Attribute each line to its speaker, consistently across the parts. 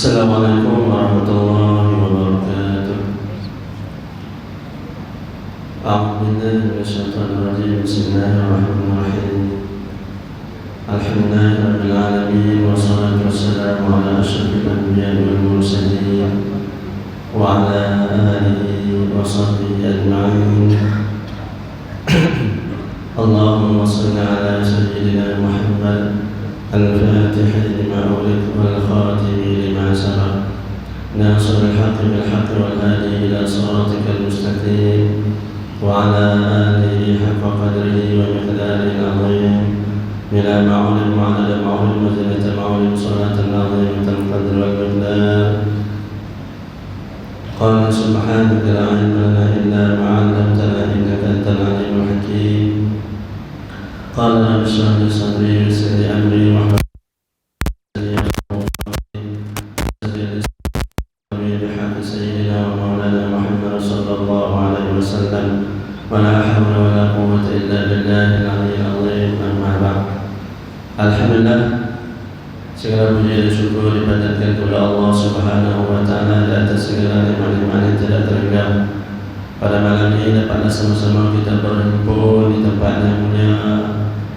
Speaker 1: Assalamualaikum warahmatullahi wabarakatuh. A'udzu billahi minasyaitonir rajim. Bismillahirrahmanirrahim. Alhamdulillahi rabbil alamin wassalatu wassalamu ala asyrofil anbiya'i wal mursalin wa ala alihi wa sahbihi ajma'in. Allahumma shalli ala sayyidina Muhammad al-Fatih lima ughliqa wal khatim lima sabaq nasir al-haqqi bil haqqi wal hadi ila siratikal mustaqim wa ala alihi haqqa qadrihi wa miqdarihi al-'azim bila ma'ulim ma'adada ma'ulim wa zinata ma'ulim salatan 'azimatan qadr wal miqdar. Qala subhanaka la 'ilma lana illa ma 'allamtana innaka antal 'alimul hakim. Qala rabbi shrah li sadri wa yassir li amri wa hlul 'uqdatam min lisani bihaqi sayyidina wa maulana Muhammad sallallahu alaihi wasallam wa la hawla wa la quwwata illa billahil 'aliyyil 'azim. Amma ba'd. Alhamdulillah, segala puji dan syukur dipanjatkan kepada Allah Subhanahu wa taala di atas segala nikmat-nikmat yang tidak terhingga. Pada malam ini dapatlah sama-sama kita berhimpun di tempat yang mulia,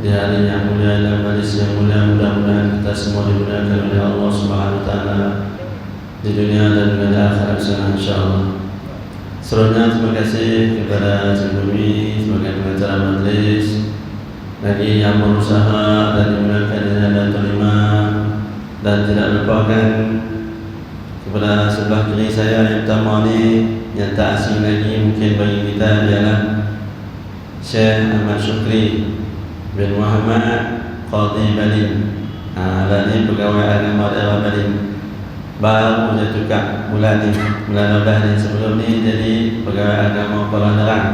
Speaker 1: di hari yang mulia, dalam majlis yang mulia. Mudah-mudahan kita semua dimuliakan oleh Allah Subhanahu wa taala di dunia dan juga di akhirat insyaallah. Selanjutnya terima kasih kepada Cik Bumi sebagai pengacara majlis, bagi yang berusaha dan dimuliakan dan terima, dan tidak lupakan kepada sebelah kiri saya yang pertama ni, yang tak asing lagi mungkin bagi kita ialah Syekh Ahmad Syukri bin Muhammad Qadhi Balim. Dan ini pegawai agama daerah Balim, baru je tukar bulan 12 ni. Sebelum ni jadi pegawai agama Kuala Nerang,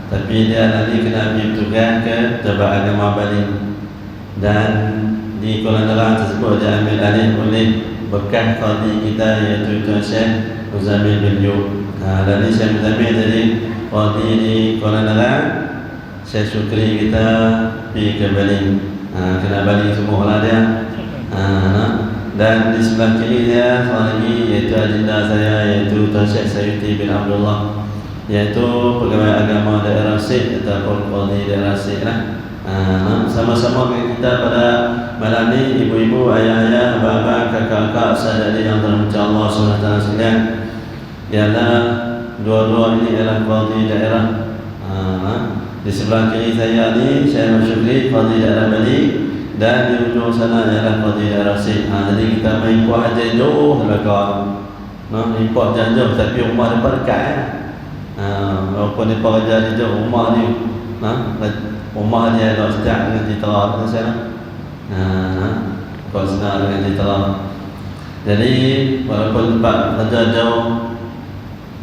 Speaker 1: tapi dia nanti kena pergi bertugas ke Tempat Agama Balim, dan di Kuala Nerang tersebut dia ambil alih oleh bekas qadhi kita iaitu Tuan Syekh Muzamil bin Yub. Dan ini Syekh Muzamil jadi qadhi di Kuala Nerang, Syekh Syukri kita pergi ke Balim. Kena balik semua lah dia. Dan di sebelah kiri dia seorang lagi iaitu adinda saya, iaitu Tuan Syekh Sayuti bin Abdullah, iaitu pegawai agama daerah Sik ataupun qadhi daerah Sik lah. Sama-sama dengan kita pada malam ni, ibu-ibu, ayah-ayah, abang-abang, kakak-kakak, sahabat yang dirahmati Allah SWT sekalian, ialah dua-dua ini ialah qadhi daerah. Di sebelah kiri saya ni Syekh Syukri qadhi daerah Bali, dan di ujung sana ialah qadhi daerah Sik. Jadi kita main kuah aja jauh belakang. Import jauh tapi rumah depan dekat kan. Walaupun dia kerja di jauh, rumah ni rumah dia tak sejak dengan Citra dengan sana. Kau senang dengan Citra. Jadi walaupun tempat kerja jauh,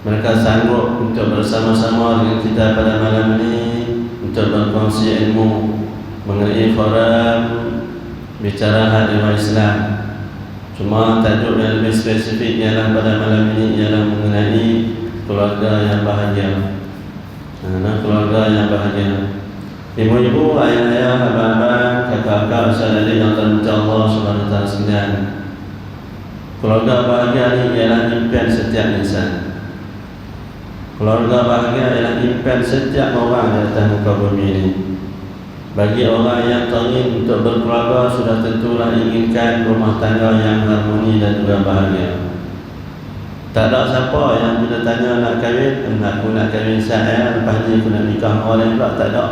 Speaker 1: mereka sanggup untuk bersama-sama dengan kita pada malam ini untuk berkongsi ilmu mengenai forum bicara hadiah Islam. Cuma tajuk yang lebih spesifik ialah pada malam ini ialah mengenai keluarga yang bahagia. Keluarga yang bahagia. Ibu-ibu, ayah-ayah, abang-abang, kakak-kakak, saudara yang dirahmati Allah Subhanahu wa taala sekalian. Keluarga bahagia ini ialah impian setiap insan. Keluarga bahagia ialah impian setiap orang di atas muka bumi ini. Bagi orang yang teringin untuk berkeluarga, sudah tentulah inginkan rumah tangga yang harmoni dan juga bahagia. Tak ada siapa yang bila tanya nak kahwin, aku nak kahwin saya, lepas ni aku nak nikah orang lain pula, tak ada.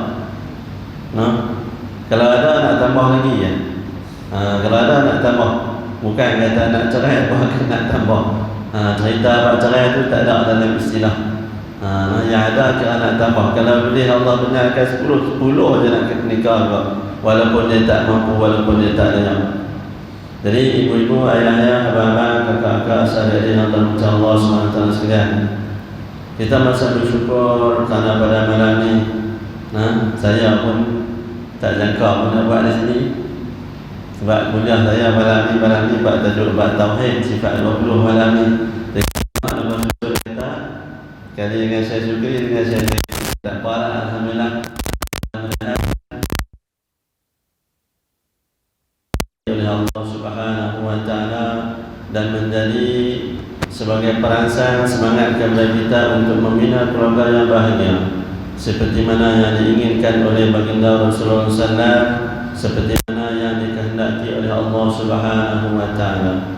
Speaker 1: Kalau ada nak tambah lagi ya. Kalau ada nak tambah, bukan kata nak cerai, bahkan nak tambah. Cerita bab cerai tu tak ada dalam istilah. Yang ada kira nak tambah. Kalau boleh Allah benarkan 10 je nak nikah juga, walaupun dia tak mampu, walaupun dia tak ada. Jadi ibu-ibu, ayah-ayah, abang-abang, kakak-kakak, sahabat yang dirahmati Allah SWT sekalian, kita masih bersyukur kerana pada malam ni saya pun tak jangka pun nak buat di sini. Sebab kuliah saya malam ni buat tajuk bab tauhid sifat 20 malam ni. Kali dengan saya Syukri, dengan saya tak apalah, alhamdulillah. Oleh Allah Subhanahu wa taala dan menjadi sebagai perangsang semangat kepada kita untuk membina keluarga yang bahagia seperti mana yang diinginkan oleh baginda Rasulullah SAW, seperti mana yang dikehendaki oleh Allah Subhanahu wa taala.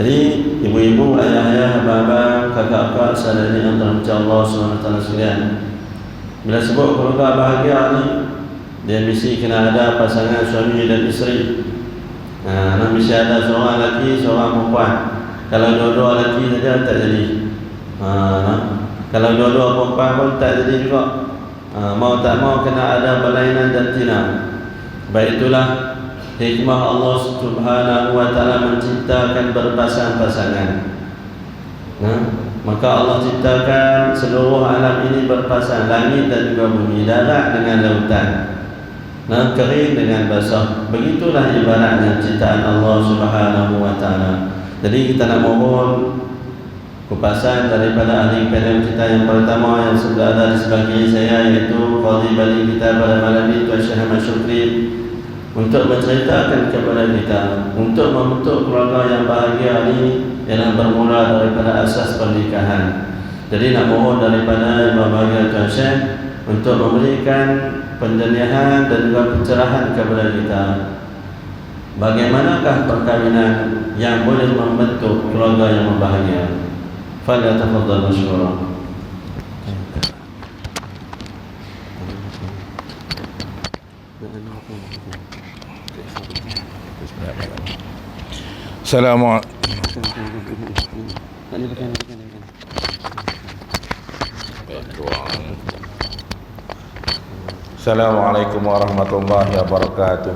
Speaker 1: Jadi ibu-ibu, ayah-ayah, abang-abang, kakak-kakak, saudari yang dirahmati Allah Subhanahu wa taala sekalian, bila sebut keluarga bahagia ni, dia mesti kena ada pasangan suami dan isteri. Mesti ada seorang lelaki, seorang perempuan. Kalau dua-dua lelaki saja tak jadi. Kalau dua-dua perempuan pun tak jadi juga. Mau tak mau kena ada berlainan jantina. Baik itulah hikmah Allah Subhanahu wa taala menciptakan berpasang-pasangan. Maka Allah ciptakan seluruh alam ini berpasang, langit dan juga bumi, darat dengan lautan, kering dengan basah. Begitulah ibaratnya ciptaan Allah Subhanahu wa taala. Jadi kita nak mohon kupasan daripada ahli panel kita yang pertama yang sudah ada di sebelah kiri saya, iaitu Qadhi Bali kita pada malam ini, Tuan Syekh Ahmad Syukri, untuk menceritakan kepada kita untuk membentuk keluarga yang bahagia ini yang bermula daripada asas pernikahan. Jadi nak mohon daripada Yang Berbahagia Tuan Syekh untuk memberikan penjelasan dan juga pencerahan kepada kita bagaimanakah perkahwinan yang boleh membentuk keluarga yang bahagia. Falyatafaddal masykuran.
Speaker 2: Assalamualaikum warahmatullahi wabarakatuh.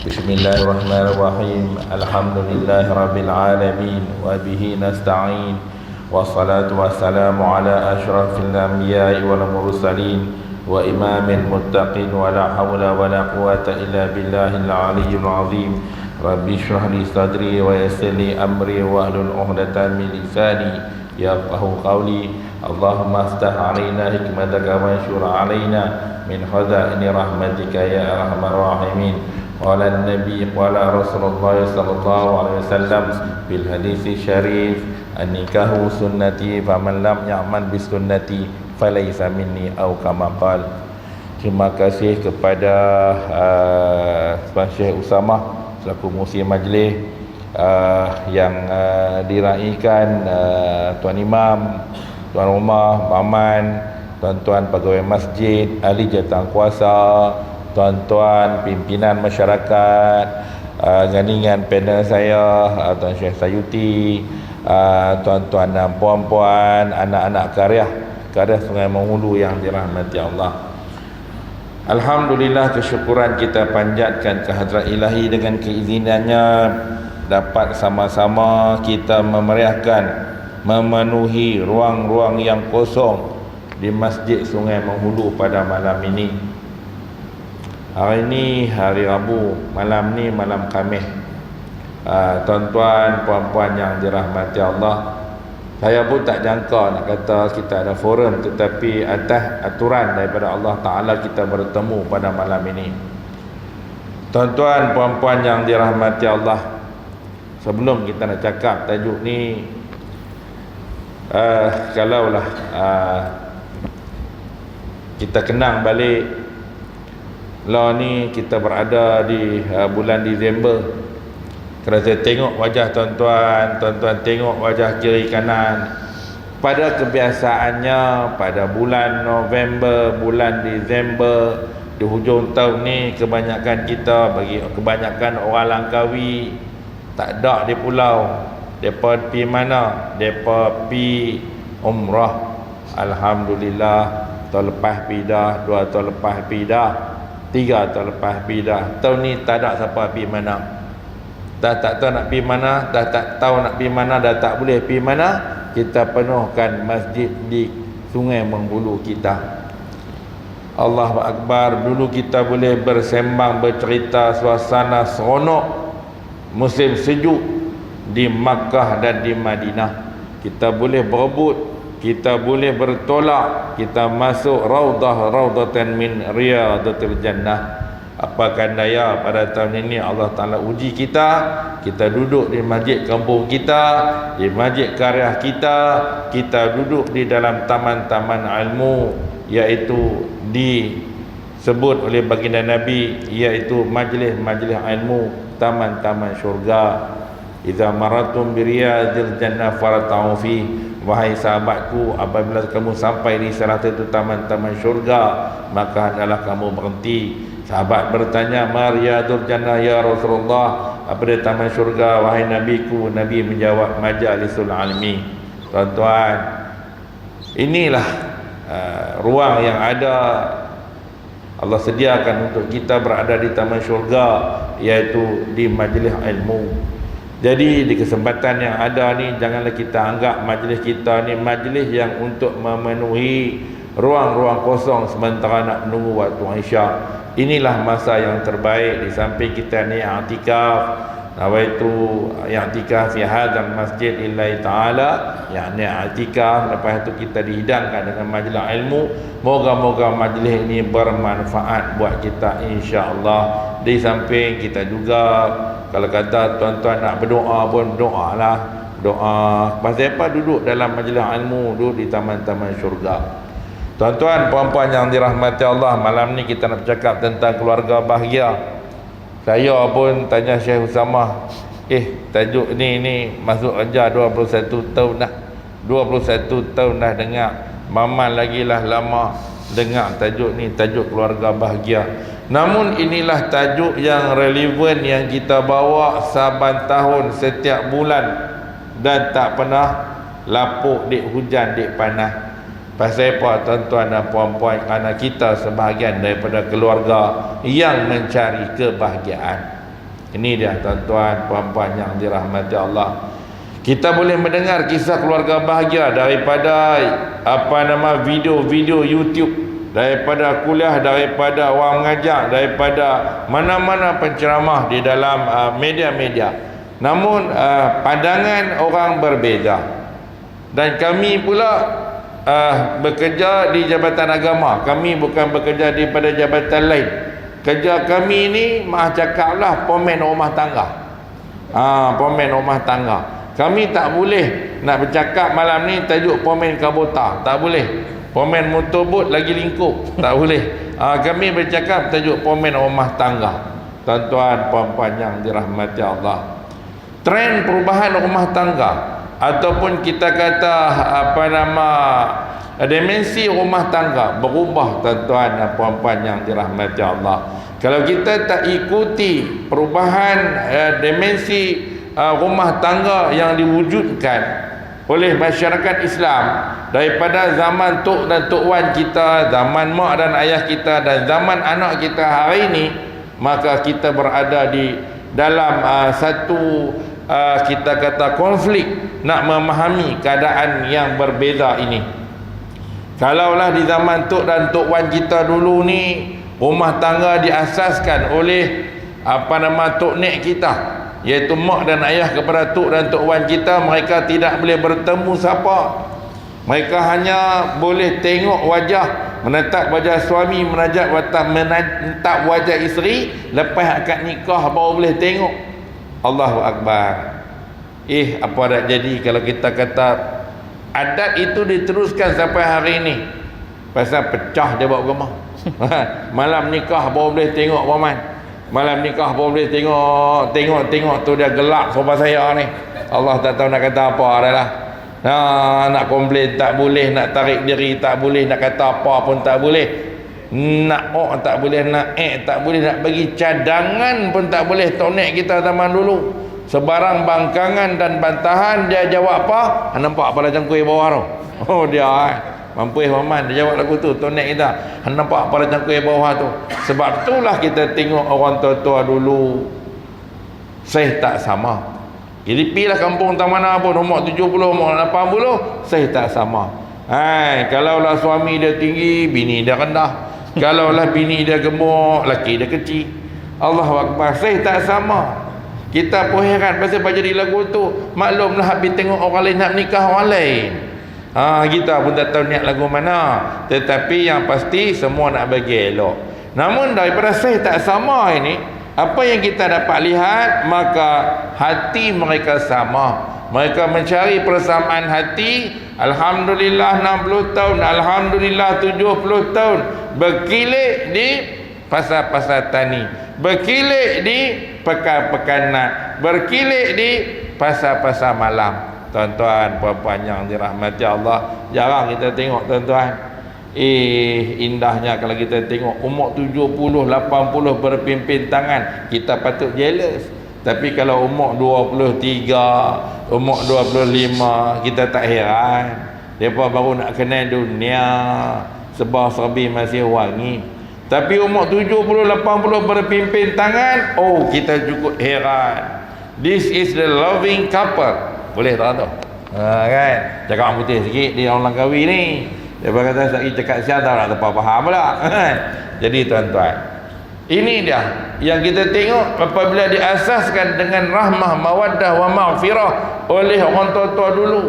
Speaker 2: Bismillahirrahmanirrahim. Alhamdulillahirabbil alamin wa bihi nasta'in. Wassalatu wassalamu ala asyrafil anbiya'i wal mursalin wa imamil muttaqin wa la hawla wa la quwwata illa billahil aliyyil azim. Rabbi shrah li sadri wa yassir li amri wa hlul 'uqdatam min lisani yafqahu qawli. Allahumma aftah 'alaina hikmataka wa anshur 'alaina min khaza'ini rahmatika ya arhamar rahimin. Qala an-nabi qala Rasulullah sallallahu alaihi wasallam bil hadits syarif, an-nikahu sunnati faman lam ya'mal bis sunnati falaysa minni au kama qala. Terima kasih kepada Tuan Syekh Usamah selaku musi majlis yang diraikan Tuan Imam, Tuan Rumah, Paman, tuan-tuan pegawai masjid, ahli jawatankuasa, tuan-tuan pimpinan masyarakat, gandingan panel saya, Tuan Syekh Sayuti, tuan-tuan dan puan-puan, anak-anak karya Sungai Menghulu yang dirahmati Allah. Alhamdulillah, kesyukuran kita panjatkan ke hadrat ilahi dengan keizinannya dapat sama-sama kita memeriahkan, memenuhi ruang-ruang yang kosong di Masjid Sungai Menghulu pada malam ini. Hari ini hari Rabu, malam ni malam Khamis. Tuan-tuan, puan-puan yang dirahmati Allah, saya pun tak jangka nak kata kita ada forum, tetapi atas aturan daripada Allah Ta'ala kita bertemu pada malam ini. Tuan-tuan, puan-puan yang dirahmati Allah, sebelum kita nak cakap tajuk ni, kalaulah kita kenang balik, lah ni kita berada di bulan Disember. Kalau saya tengok wajah tuan-tuan, tuan-tuan tengok wajah kiri kanan, pada kebiasaannya pada bulan November, bulan Disember, di hujung tahun ni kebanyakan kita, bagi kebanyakan orang Langkawi tak ada di pulau. Depa pi mana? Depa pi umrah. Alhamdulillah, tahun lepas pi dah, 2 tahun lepas pi dah, 3 tahun lepas pi dah. Tahun ni tak ada siapa pi mana. Dah tak tahu nak pi mana, dah tak tahu nak pi mana, dah tak boleh pi mana. Kita penuhkan masjid di Sungai Menghulu kita. Allahu Akbar. Dulu kita boleh bersembang, bercerita, suasana seronok musim sejuk di Makkah dan di Madinah. Kita boleh berebut, kita boleh bertolak, kita masuk raudhatan min riyadatil jannah. apakan daya pada tahun ini Allah Ta'ala uji kita. Kita duduk di masjid kampung kita, di masjid karya kita, kita duduk di dalam taman-taman ilmu, iaitu disebut oleh baginda Nabi, iaitu majlis-majlis ilmu, taman-taman syurga. Idza maratum bi riyadil jannah farata'u fi. Wahai sahabatku, apabila kamu sampai di salah satu taman-taman syurga, maka hendaklah kamu berhenti. Sahabat bertanya, "Ma riyadul jannah ya Rasulullah?" Apa dia taman syurga wahai Nabiku? Nabi menjawab, majalisul ilmi. Tuan-tuan, inilah ruang yang ada Allah sediakan untuk kita berada di taman syurga, iaitu di majlis ilmu. Jadi di kesempatan yang ada ni, janganlah kita anggap majlis kita ni majlis yang untuk memenuhi ruang-ruang kosong sementara nak menunggu waktu Isyak. Inilah masa yang terbaik. Di samping kita ni i'tikaf, nawaitu i'tikaf fi hadzal masjid lillahi taala, yakni i'tikaf, lepas tu kita dihidangkan dengan majlis ilmu. Moga-moga majlis ini bermanfaat buat kita insya-Allah. Di samping kita juga, kalau kata tuan-tuan nak berdoa pun berdoalah. Doa pasal apa? Duduk dalam majlis ilmu, duduk di taman-taman syurga. Tuan-tuan, puan-puan yang dirahmati Allah, malam ni kita nak bercakap tentang keluarga bahagia. Saya pun tanya Syekh Usamah, tajuk ni masuk aja 21 tahun dah. 21 tahun dah dengar. Maman lagi lah lama dengar tajuk ni, tajuk keluarga bahagia. Namun inilah tajuk yang relevan yang kita bawa saban tahun setiap bulan dan tak pernah lapuk dik hujan dik panas. Pasal apa tuan-tuan dan puan-puan? Kerana kita sebahagian daripada keluarga yang mencari kebahagiaan. Ini dia tuan-tuan puan-puan yang dirahmati Allah. Kita boleh mendengar kisah keluarga bahagia daripada video-video YouTube, daripada kuliah, daripada orang mengajar, daripada mana-mana penceramah di dalam media-media. Namun pandangan orang berbeza. Dan kami pula bekerja di Jabatan Agama. Kami bukan bekerja daripada jabatan lain. Kerja kami ni cakaplah pomen rumah tangga. Pomen rumah tangga. Kami tak boleh nak bercakap malam ni tajuk pomen kabota. Tak boleh. Pomen motorbot lagi lingkup. Tak boleh. Kami bercakap tajuk pomen rumah tangga. Tuan-tuan, puan-puan yang dirahmati Allah, trend perubahan rumah tangga ataupun kita kata dimensi rumah tangga berubah, tuan-tuan dan puan-puan yang dirahmati Allah. Kalau kita tak ikuti perubahan dimensi rumah tangga yang diwujudkan oleh masyarakat Islam daripada zaman tok dan tok wan kita, zaman mak dan ayah kita, dan zaman anak kita hari ini, maka kita berada di dalam satu kita kata konflik nak memahami keadaan yang berbeza ini. Kalaulah di zaman tok dan tok wan kita dulu ni, rumah tangga diasaskan oleh tok nek kita, iaitu mak dan ayah kepada tok dan tok wan kita. Mereka tidak boleh bertemu siapa. Mereka hanya boleh tengok wajah, menatap wajah suami, menatap wajah isteri. Lepas akad nikah baru boleh tengok. Allahu Akbar. Apa dah jadi kalau kita kata adat itu diteruskan sampai hari ini? Pasal pecah dia buat agama. Malam nikah baru boleh tengok paman. Malam nikah baru boleh tengok tu dia gelap sofa saya ni. Allah tak tahu nak kata apa dah lah. Nak komplain tak boleh, nak tarik diri tak boleh, nak kata apa pun tak boleh, nak tak boleh, nak tak boleh, nak bagi cadangan pun tak boleh. Tonek kita zaman dulu sebarang bangkangan dan bantahan, dia jawab apa? Nampak apa macam kuih bawah tu? Dia mampu maman, dia jawab lagu tu. Tonek kita nampak apa macam kuih bawah tu. Sebab itulah kita tengok orang tua-tua dulu saya tak sama. Jadi pilah kampung tak mana pun, umur 70, umur 80, saya tak sama. Kalaulah suami dia tinggi, bini dia rendah. Kalaulah bini dia gemuk, laki dia kecil. Allahu Akbar, saya tak sama. Kita pun heran pasal apa jadi lagu tu. Maklumlah habis tengok orang lain nak nikah orang lain. Kita pun tak tahu niat lagu mana. Tetapi yang pasti semua nak bagi elok. Namun daripada sahih tak sama ini, apa yang kita dapat lihat, maka hati mereka sama. Mereka mencari persamaan hati. Alhamdulillah 60 tahun, alhamdulillah 70 tahun berkilik di pasar-pasar tani, berkilik di pekan-pekanan, berkilik di pasar-pasar malam. Tuan-tuan, puan-puan yang dirahmati Allah, jarang kita tengok tuan-tuan. Indahnya kalau kita tengok umur 70, 80 berpimpin tangan, kita patut jealous. Tapi kalau umur 23, umur 25, kita tak heran. Mereka baru nak kenal dunia, sebab serbi masih wangi. Tapi umur 70, 80 berpimpin tangan, oh kita cukup heran. This is the loving couple. Boleh tak tu? Kan? Cakap orang putih sikit, dia orang Langkawi ni. Dia kata saya cakap siapa tak nak terpa faham pula. Jadi tuan-tuan, ini dia yang kita tengok apabila diasaskan dengan rahmah, mawaddah wa maghfirah oleh orang tua-tua dulu.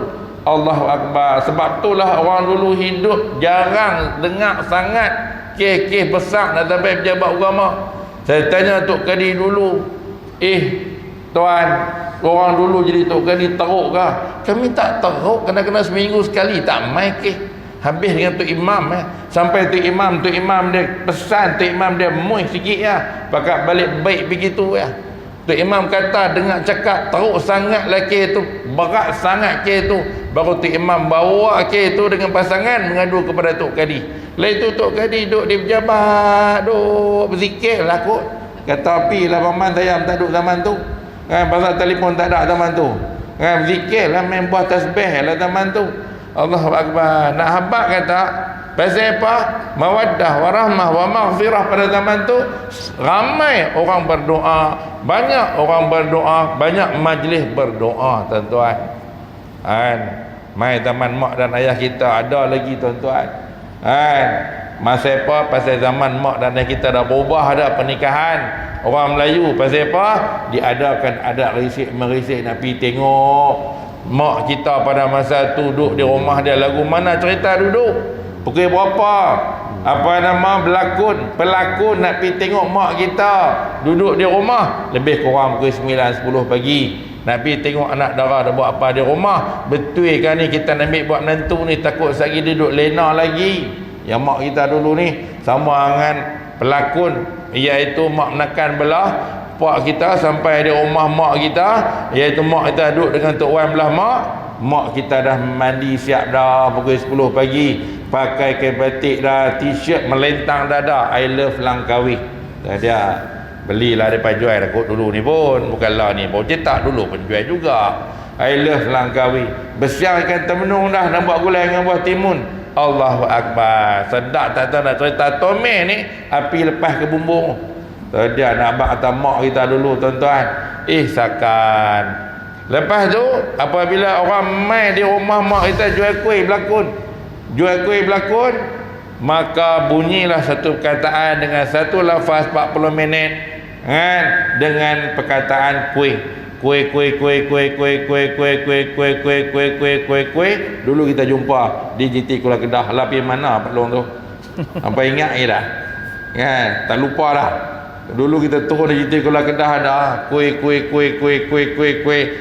Speaker 2: Allahu Akbar. Sebab itulah orang dulu hidup jarang dengar sangat kes-kes besar nak sampai pejabat agama. Saya tanya Tok Kadi dulu, tuan, orang dulu jadi Tok Kadi teruk ke? Kami tak teruk, kena-kena seminggu sekali tak main kes. Habis dengan Tok Imam sampai Tok Imam dia pesan, Tok Imam dia muih sikit ya, pakat balik baik begitu ya. Tok Imam kata dengar cakap teruk sangat lelaki tu, berat sangat kes tu. Baru Tok Imam bawa kes tu dengan pasangan mengadu kepada Tok Kadi. Lepas itu Tok Kadi duduk di pejabat, duduk berzikir lah kot. Kata api lah paman saya tak duduk zaman tu. Kan pasal telefon tak ada zaman tu. Kan berzikir lah, main buah tasbih lah zaman tu. Allahu Akbar. Nak habaq kata pasal apa? Mawaddah warahmah wa maghfirah pada zaman tu ramai orang berdoa, banyak orang berdoa, banyak majlis berdoa tuan-tuan. Kan mai zaman mak dan ayah kita ada lagi tuan-tuan. Kan masa apa? Pasal zaman mak dan ayah kita dah berubah, ada pernikahan orang Melayu. Pasal apa? Diadakan adat risik-merisik nak pergi tengok mak kita pada masa tu duduk di rumah dia. Lagu mana cerita duduk pukul berapa, apa nama pelakon nak pergi tengok mak kita duduk di rumah lebih kurang pukul 9, 10 pagi nak pergi tengok anak dara dia buat apa di rumah. Betul kan ni kita nak ambil buat menantu ni, takut sekali dia duduk lena lagi. Yang mak kita dulu ni sama dengan pelakon, iaitu mak menekan belah pak kita sampai di rumah mak kita, iaitu mak kita duduk dengan Tok Wan belah mak kita dah mandi siap dah pukul 10 pagi, pakai kain batik dah, t-shirt melentang dada, I love Langkawi. Dia belilah dia jual dah kot dulu ni pun, bukanlah ni baru cetak, dulu pun jual juga I love Langkawi. Bersiang ikan temenung dah, nak buat gulai dengan buah timun. Allahu Akbar. Sedap tak tahu nak cerita Tomeh ni, api lepas ke bumbung. Dia nak abang kata mak kita dulu tuan-tuan, sakan. Lepas tu apabila orang mai di rumah mak kita jual kuih berlakon, maka bunyilah satu perkataan dengan satu lafaz 40 minit kan, dengan perkataan kuih. Dulu kita jumpa di GT Kuala Kedah. Lapi mana Pak Long tu? Apa ingat dah? Kan? Tak lupa dah. Dulu kita turun di GT Kuala Kedah ada kuih.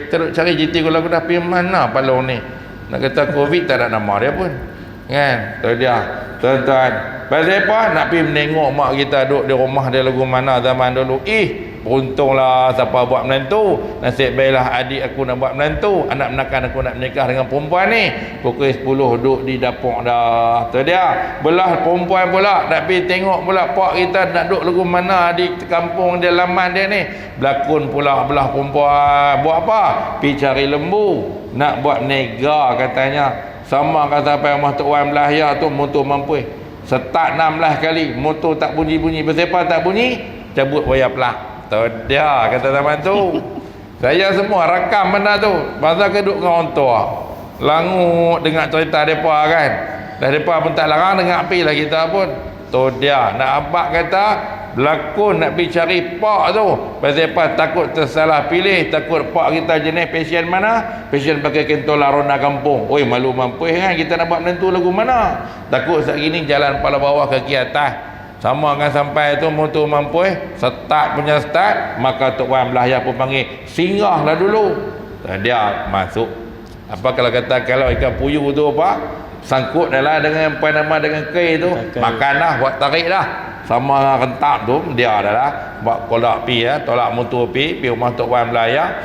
Speaker 2: Terus cari GT Kuala Kedah pergi mana Pak Long ni? Nak kata Covid tak ada nama dia pun. Kan? Tu dia. Tuan-tuan, pasal apa? Nak pergi menengok mak kita duduk di rumah dia lagu mana zaman dulu. Beruntunglah siapa buat menantu. Nasib baiklah adik aku nak buat menantu, anak menakan aku nak menikah dengan perempuan ni. Pukul 10 duduk di dapur dah. Tu dia. Belah perempuan pula nak pergi tengok pula pak kita nak duduk lagu mana di kampung dia, laman dia ni. Berlakon pula belah perempuan. Buat apa? Pergi cari lembu, nak buat nega katanya. Sama kata apa yang Tok Wan belah ya tu, motor mampu start 16 kali, motor tak bunyi-bunyi. Berapa tak bunyi? Cabut wayar plak. Tu dia kata zaman tu. Saya semua rakam benda tu. Pasal ke duduk dengan orang tua, langut dengar cerita mereka kan. Dah mereka pun tak larang dengar api lah kita pun. Tu dia. Nak abang kata berlakon nak pergi cari pak tu. Pasal apa? Takut tersalah pilih, takut pak kita jenis pasien mana? Pasien pakai kentola ronda kampung. Oi, malu mampu kan kita nak buat menentu lagu mana? Takut saat gini jalan kepala bawah kaki atas. Sama kan sampai tu motor mampu start punya start, maka Tok Wan belah pun panggil singgahlah dulu. Dia masuk. Apa kalau kata kalau ikan puyuh tu apa? Sangkut adalah dengan apa nama dengan kei tu, makan dah, buat tarik dah. Sama rentak tu dia adalah buat kolak pi tolak motor pi rumah Tok Wan belah.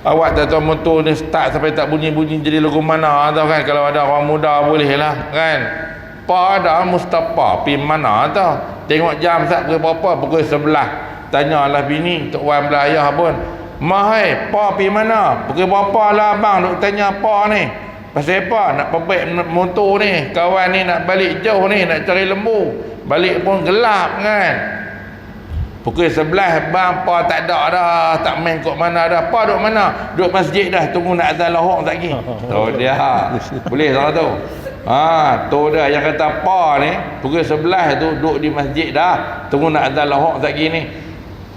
Speaker 2: Awak tak tahu motor ni start sampai tak bunyi-bunyi jadi lagu mana tahu kan. Kalau ada orang muda boleh lah kan. Pada Mustafa pi mana tau. Tengok jam sat pukul berapa? Pukul 11. Tanyalah bini Tok Wan belayah pun. Mahai, pa pi mana? Pukul berapa lah abang duk tanya pa ni? Pasal apa? Nak perbaik motor ni. Kawan ni nak balik jauh ni, nak cari lembu. Balik pun gelap kan. Pukul 11 bang pa tak ada dah, tak main kat mana dah. Pa duk mana? Duk masjid dah, tunggu nak azan lohok tak lagi. Tu dia. Boleh tak tu? Tu dah yang kata pa ni pukul 11 tu duduk di masjid dah, tunggu nak azan lohok tak lagi ni.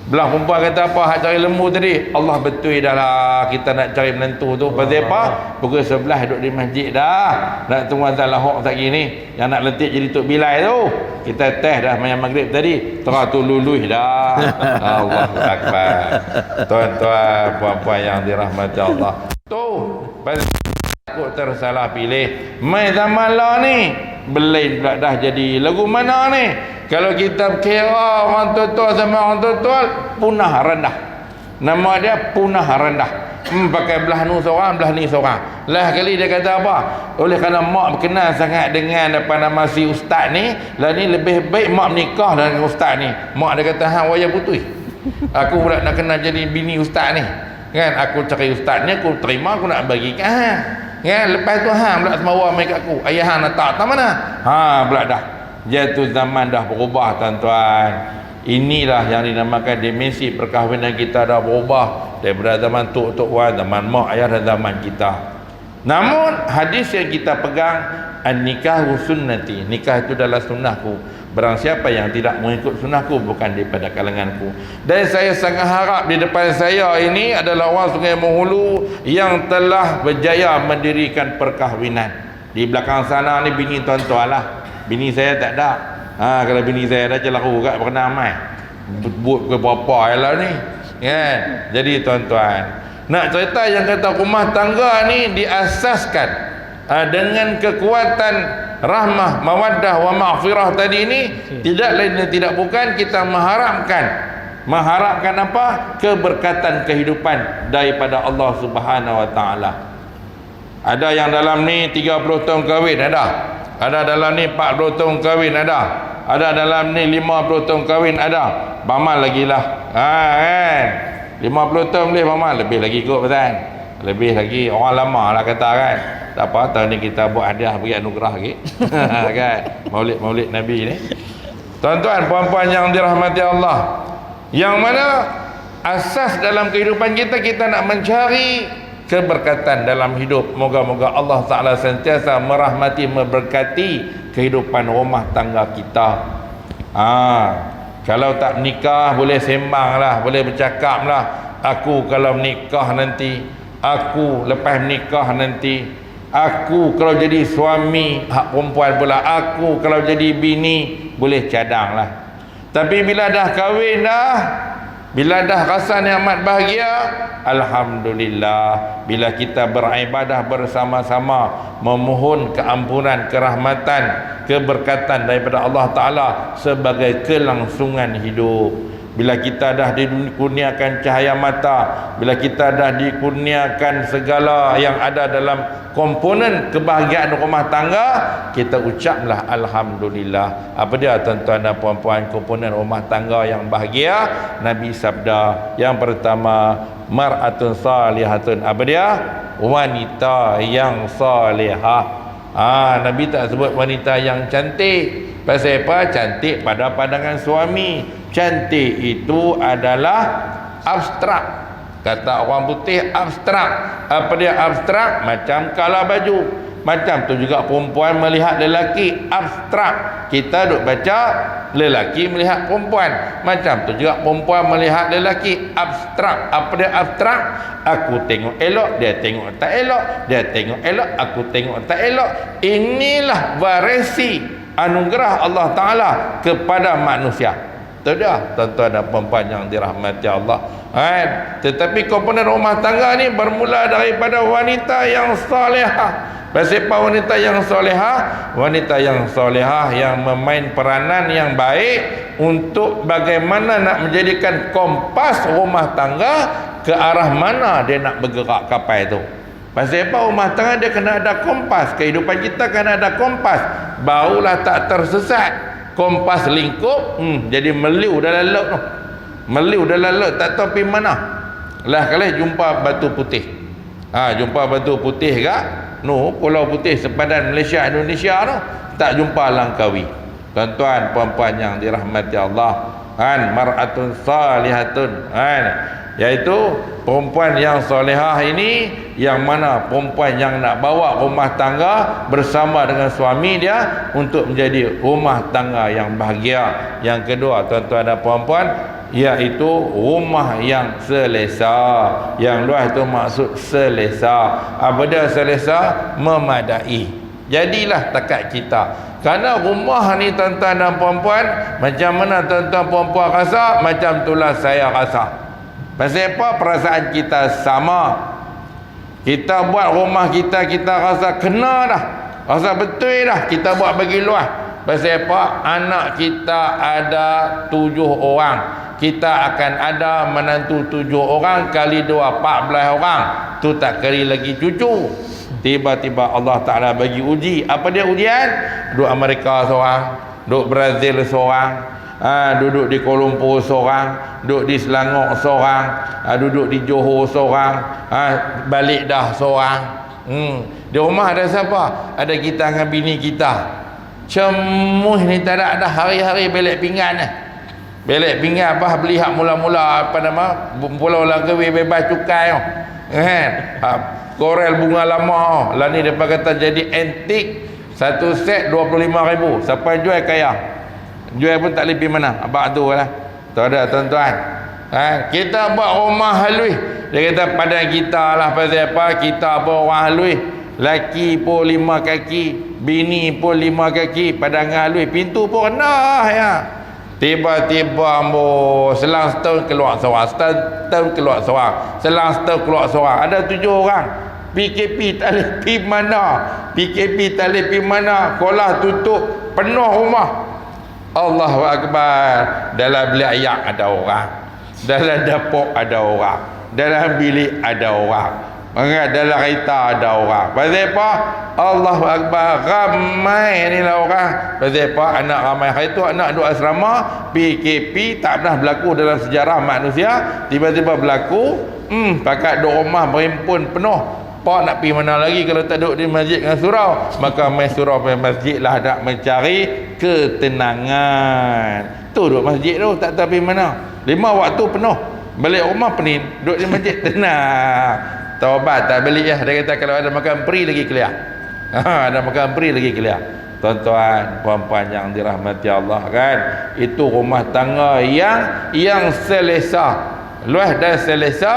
Speaker 2: Belah perempuan kata apa hak cari lembu tadi? Allah betul dah lah kita nak cari menentu tu. Pasal apa? Pukul 11 duduk di masjid dah, nak tunggu azan lohok tak lagi ni. Yang nak letik jadi Tok Bilal tu. Kita teh dah main maghrib tadi, tengah tu luluh dah. Allahu akbar. Tuan-tuan, puan-puan yang dirahmati Allah. Tu pasal takut tersalah pilih. Mai zaman lah ni belain pula dah jadi lagu mana ni. Kalau kita kira orang tua-tua sama orang tua-tua punah rendah. Nama dia punah rendah. Pakai belah nu seorang, belah ni seorang. Lah kali dia kata apa? Oleh kerana mak berkenal sangat dengan apa nama si ustaz ni, lah ni lebih baik mak menikah dengan ustaz ni. Mak dia kata hang wayah putui. Aku pula nak kena jadi bini ustaz ni. Kan aku cari ustaz ni, aku terima, aku nak bagi kat hang. Kan lepas tu hang pula semua mai kat aku. Ayah hang nak tak mana? Pula dah. Jatuh zaman dah berubah tuan-tuan. Inilah yang dinamakan dimensi perkahwinan kita dah berubah daripada zaman tok wan, zaman mak ayah dan zaman kita. Namun hadis yang kita pegang, an-nikahu sunnati, nikah itu adalah sunnahku. Barang siapa yang tidak mengikut sunnahku bukan daripada kalanganku. Dan saya sangat harap di depan saya ini adalah orang Sungai Mohulu yang telah berjaya mendirikan perkahwinan. Di belakang sana ni bini tuan-tuan lah. Bini saya tak ada. Kalau bini saya ada celaku kat berkenaan mai. Buat ke berapa lah ni. Kan? Jadi tuan-tuan, nak cerita yang kata rumah tangga ni diasaskan dengan kekuatan rahmah, mawaddah wa maghfirah tadi ni, tidak lain dan tidak bukan kita mengharapkan apa? Keberkatan kehidupan daripada Allah Subhanahu wa taala. Ada yang dalam ni 30 tahun kahwin ada dalam ni 40 tahun kahwin ada dalam ni 50 tahun kahwin ada. Bamal lagi lah. Kan? 50 tahun boleh bamal, lebih lagi kot pasal. Lebih lagi orang lama lah kata kan. Tak apa, tahun ni kita buat hadiah bagi anugerah lagi. Kan? Maulid Nabi ni. Tuan-tuan, puan-puan yang dirahmati Allah. Yang mana asas dalam kehidupan kita nak mencari keberkatan dalam hidup. Moga-moga Allah Ta'ala sentiasa merahmati, memberkati kehidupan rumah tangga kita. Kalau tak nikah boleh sembang lah, boleh bercakap lah. Aku kalau nikah nanti, aku lepas nikah nanti, aku kalau jadi suami hak perempuan pula, aku kalau jadi bini, boleh cadang lah. Tapi bila dah kahwin dah, bila dah rasa nikmat bahagia, alhamdulillah, bila kita beribadah bersama-sama, memohon keampunan, kerahmatan, keberkatan daripada Allah Ta'ala sebagai kelangsungan hidup. Bila kita dah dikurniakan cahaya mata, bila kita dah dikurniakan segala yang ada dalam komponen kebahagiaan rumah tangga, kita ucaplah alhamdulillah. Apa dia tuan-tuan dan puan-puan komponen rumah tangga yang bahagia? Nabi sabda yang pertama, mar'atun salihatun. Apa dia? Wanita yang salihah. Nabi tak sebut wanita yang cantik. Pasal apa? Cantik pada pandangan suami. Cantik itu adalah abstrak. Kata orang putih abstrak. Apa dia abstrak? Macam kala baju. Macam tu juga perempuan melihat lelaki abstrak. Kita duk baca lelaki melihat perempuan. Macam tu juga perempuan melihat lelaki abstrak. Apa dia abstrak? Aku tengok elok, dia tengok tak elok. Dia tengok elok, aku tengok tak elok. Inilah variasi anugerah Allah Ta'ala kepada manusia. Itu dia tuan-tuan dan puan-puan yang dirahmati Allah. Tetapi komponen rumah tangga ni bermula daripada wanita yang solehah. Siapa wanita yang solehah? Wanita yang solehah yang memain peranan yang baik untuk bagaimana nak menjadikan kompas rumah tangga ke arah mana dia nak bergerak kapal itu. Pasal apa? Rumah tangga dia kena ada kompas. Kehidupan kita kena ada kompas, barulah tak tersesat. Kompas lingkup jadi meliu dalam laut tu. Meliu dalam laut tak tahu pergi mana. Lah kali jumpa batu putih. Jumpa batu putih kak Pulau Putih sepadan Malaysia Indonesia tu, tak jumpa Langkawi. Tuan-tuan puan-puan yang dirahmati Allah, mar'atun salihatun, iaitu perempuan yang solehah ini, yang mana perempuan yang nak bawa rumah tangga bersama dengan suami dia untuk menjadi rumah tangga yang bahagia. Yang kedua tuan-tuan dan puan-puan, iaitu rumah yang selesa. Yang luar itu maksud selesa. Apa dia selesa? Memadai. Jadilah takat kita. Kerana rumah ni tuan-tuan dan puan-puan, macam mana tuan-tuan puan-puan rasa, macam itulah saya rasa. Pasal apa? Perasaan kita sama. Kita buat rumah kita, kita rasa kena dah, rasa betul dah, kita buat bagi luar. Pasal apa? Anak kita ada 7 orang, kita akan ada menantu 7 orang kali 2, 14 orang. Tu tak kali lagi cucu. Tiba-tiba Allah Ta'ala bagi uji. Apa dia ujian? Duduk Amerika seorang, duduk Brazil seorang, duduk di Kuala Lumpur seorang, duduk di Selangor seorang, duduk di Johor seorang, balik dah seorang. Di rumah ada siapa? Ada kita dengan bini kita. Cemuh ni tak ada hari-hari belek pinggan ni. Belek pinggan apa beli hak mula-mula apa nama Pulau Langkawi bebas cukai tu. Kan? Korel bunga lama. Lah ni depa kata jadi antik. Satu set 25,000. Siapa jual kaya. Jual pun tak lebih mana. Abang tu lah. Tu ada tuan-tuan. Kita buat rumah halus. Dia kata pada kita lah pasal apa? Kita buat orang halus. Laki pun 5 kaki, bini pun 5 kaki, padangan halus, pintu pun rendah ya. Tiba-tiba selang setahun keluar seorang, setahun keluar seorang, selang setahun keluar seorang. Ada 7 orang. PKP tak boleh pergi mana. PKP tak boleh pergi mana. Sekolah tutup, penuh rumah. Allahu Akbar. Dalam bilik ayak ada orang, dalam dapur ada orang, dalam bilik ada orang, dalam kereta ada orang. Pasal apa? Allahu Akbar. Ramai ni lah orang. Pasal apa? Anak ramai. Hari tu anak duduk asrama. PKP tak pernah berlaku dalam sejarah manusia. Tiba-tiba berlaku. Pakat duduk rumah berhimpun penuh. Pak nak pergi mana lagi kalau tak duduk di masjid dengan surau? Maka main surau main masjid lah, nak mencari ketenangan. Tu duduk masjid tu tak tahu pergi mana. 5 waktu penuh. Balik rumah pening. Duduk di masjid tenang. Taubat tak balik ya. Dia kata kalau ada makan peri lagi clear. Ada makan peri lagi clear. Tuan-tuan, puan-puan yang dirahmati Allah kan, itu rumah tangga yang selesa. Luas dan selesa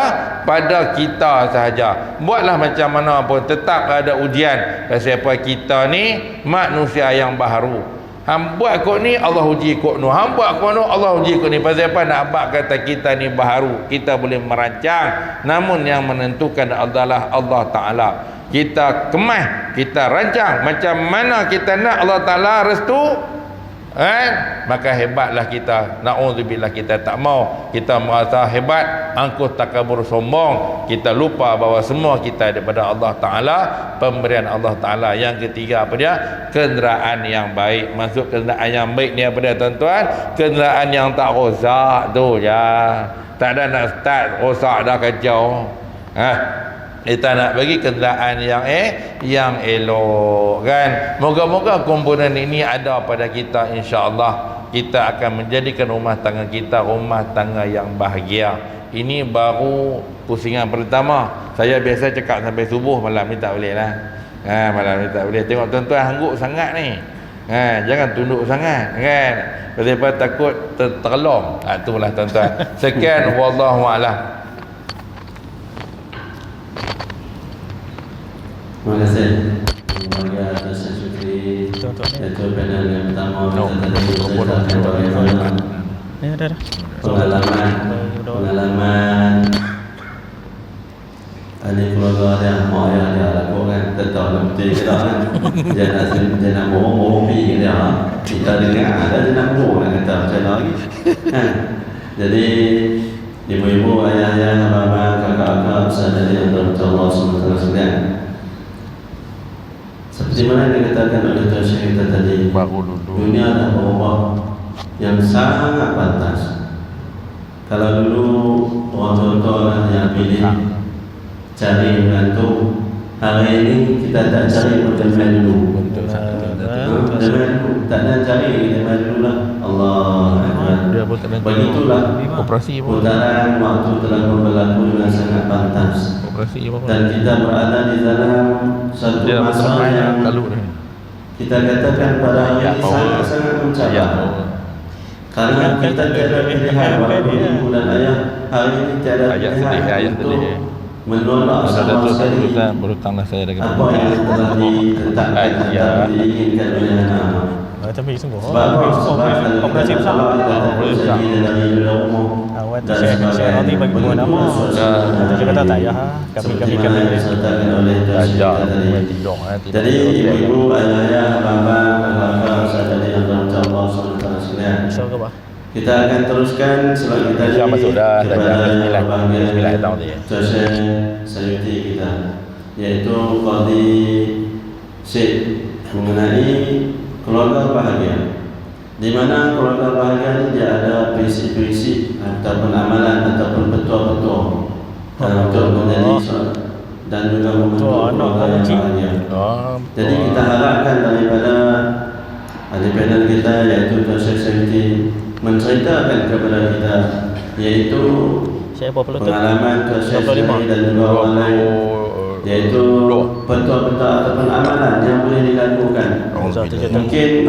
Speaker 2: pada kita sahaja. Buatlah macam mana pun tetap ada ujian. Pasal apa? Kita ni manusia yang baharu. Hang buat kot ni, Allah uji kot nu. Hang buat kot nu, Allah uji kot ni. Pasal apa? Nak abad kata kita ni baharu. Kita boleh merancang, namun yang menentukan adalah Allah Ta'ala. Kita kemas, kita rancang macam mana kita nak Allah Ta'ala restu. Maka hebatlah kita. Na'udzubillah kita tak mau. Kita merasa hebat, angkuh takabur sombong. Kita lupa bahawa semua kita daripada Allah Ta'ala, pemberian Allah Ta'ala. Yang ketiga apa dia? Kenderaan yang baik. Masuk kenderaan yang baik ni apa dia tuan-tuan? Kenderaan yang tak rosak tu ya. Tak ada nak start rosak dah kacau. Kita nak bagi kenderaan yang elok kan. Moga-moga komponen ini ada pada kita, insya-Allah. Kita akan menjadikan rumah tangga kita rumah tangga yang bahagia. Ini baru pusingan pertama. Saya biasa cakap sampai subuh, malam ni tak boleh lah. Malam ni tak boleh. Tengok tuan-tuan hangguk sangat ni. Jangan tunduk sangat kan. Pasal takut terlom. Itulah tuan-tuan. Sekian wallahu a'lam.
Speaker 1: Terima kasih. Semoga atas syukri Itu panel yang pertama kita tadi ceritakan bagaimana pengalaman ada keluarga dia, mak ayah dia lakukan tetap nanti kita kan jangan bohong dia kita dengar ada jangan bohong kita macam lagi. Jadi ibu-ibu, ayah-ayah, abang-abang, kakak-kakak, saudara yang dirahmati Allah SWT, seperti mana yang dikatakan oleh Tuan Syekh kita tadi, dunia adalah berubah yang sangat pantas. Kalau dulu orang tua yang pilih cari menantu, hari ini kita tak cari berteman dulu. Tak ada cari berteman dulu lah. Allah Akbar. Begitulah putaran waktu telah berlaku dengan sangat pantas. Dan kita berada di dalam satu masa yang kita katakan pada hari ini sangat-sangat mencabar. Karena kita tiada pilihan walaupun ibu dan ayah hari ini tiada pilihan untuk menolak sama sekali apa yang telah ditetapkan atau diinginkan oleh anak. Sebab operasi besar dan sebagai penutup
Speaker 3: Kita kata tak ya, kami
Speaker 1: disertakan oleh Tuan. Jadi ibu, ayah, abang, kakak, saudara yang dirahmati Allah SWT, kita akan teruskan selagi tadi kepada bahagian Tuan Syekh Sayuti kita, iaitu Qadhi Syekh mengenai keluarga bahagia, di mana keluarga bahagia ini dia ada prinsip-prinsip ataupun amalan ataupun petua-petua untuk menjadi dan juga membentuk keluarga yang bahagia. Jadi kita harapkan daripada ahli panel kita iaitu Tuan Syekh Sayuti menceritakan kepada kita iaitu pengalaman Tuan Syekh Sayuti dan juga orang lain, iaitu petua-petua ataupun amalan yang boleh dilakukan. Mungkin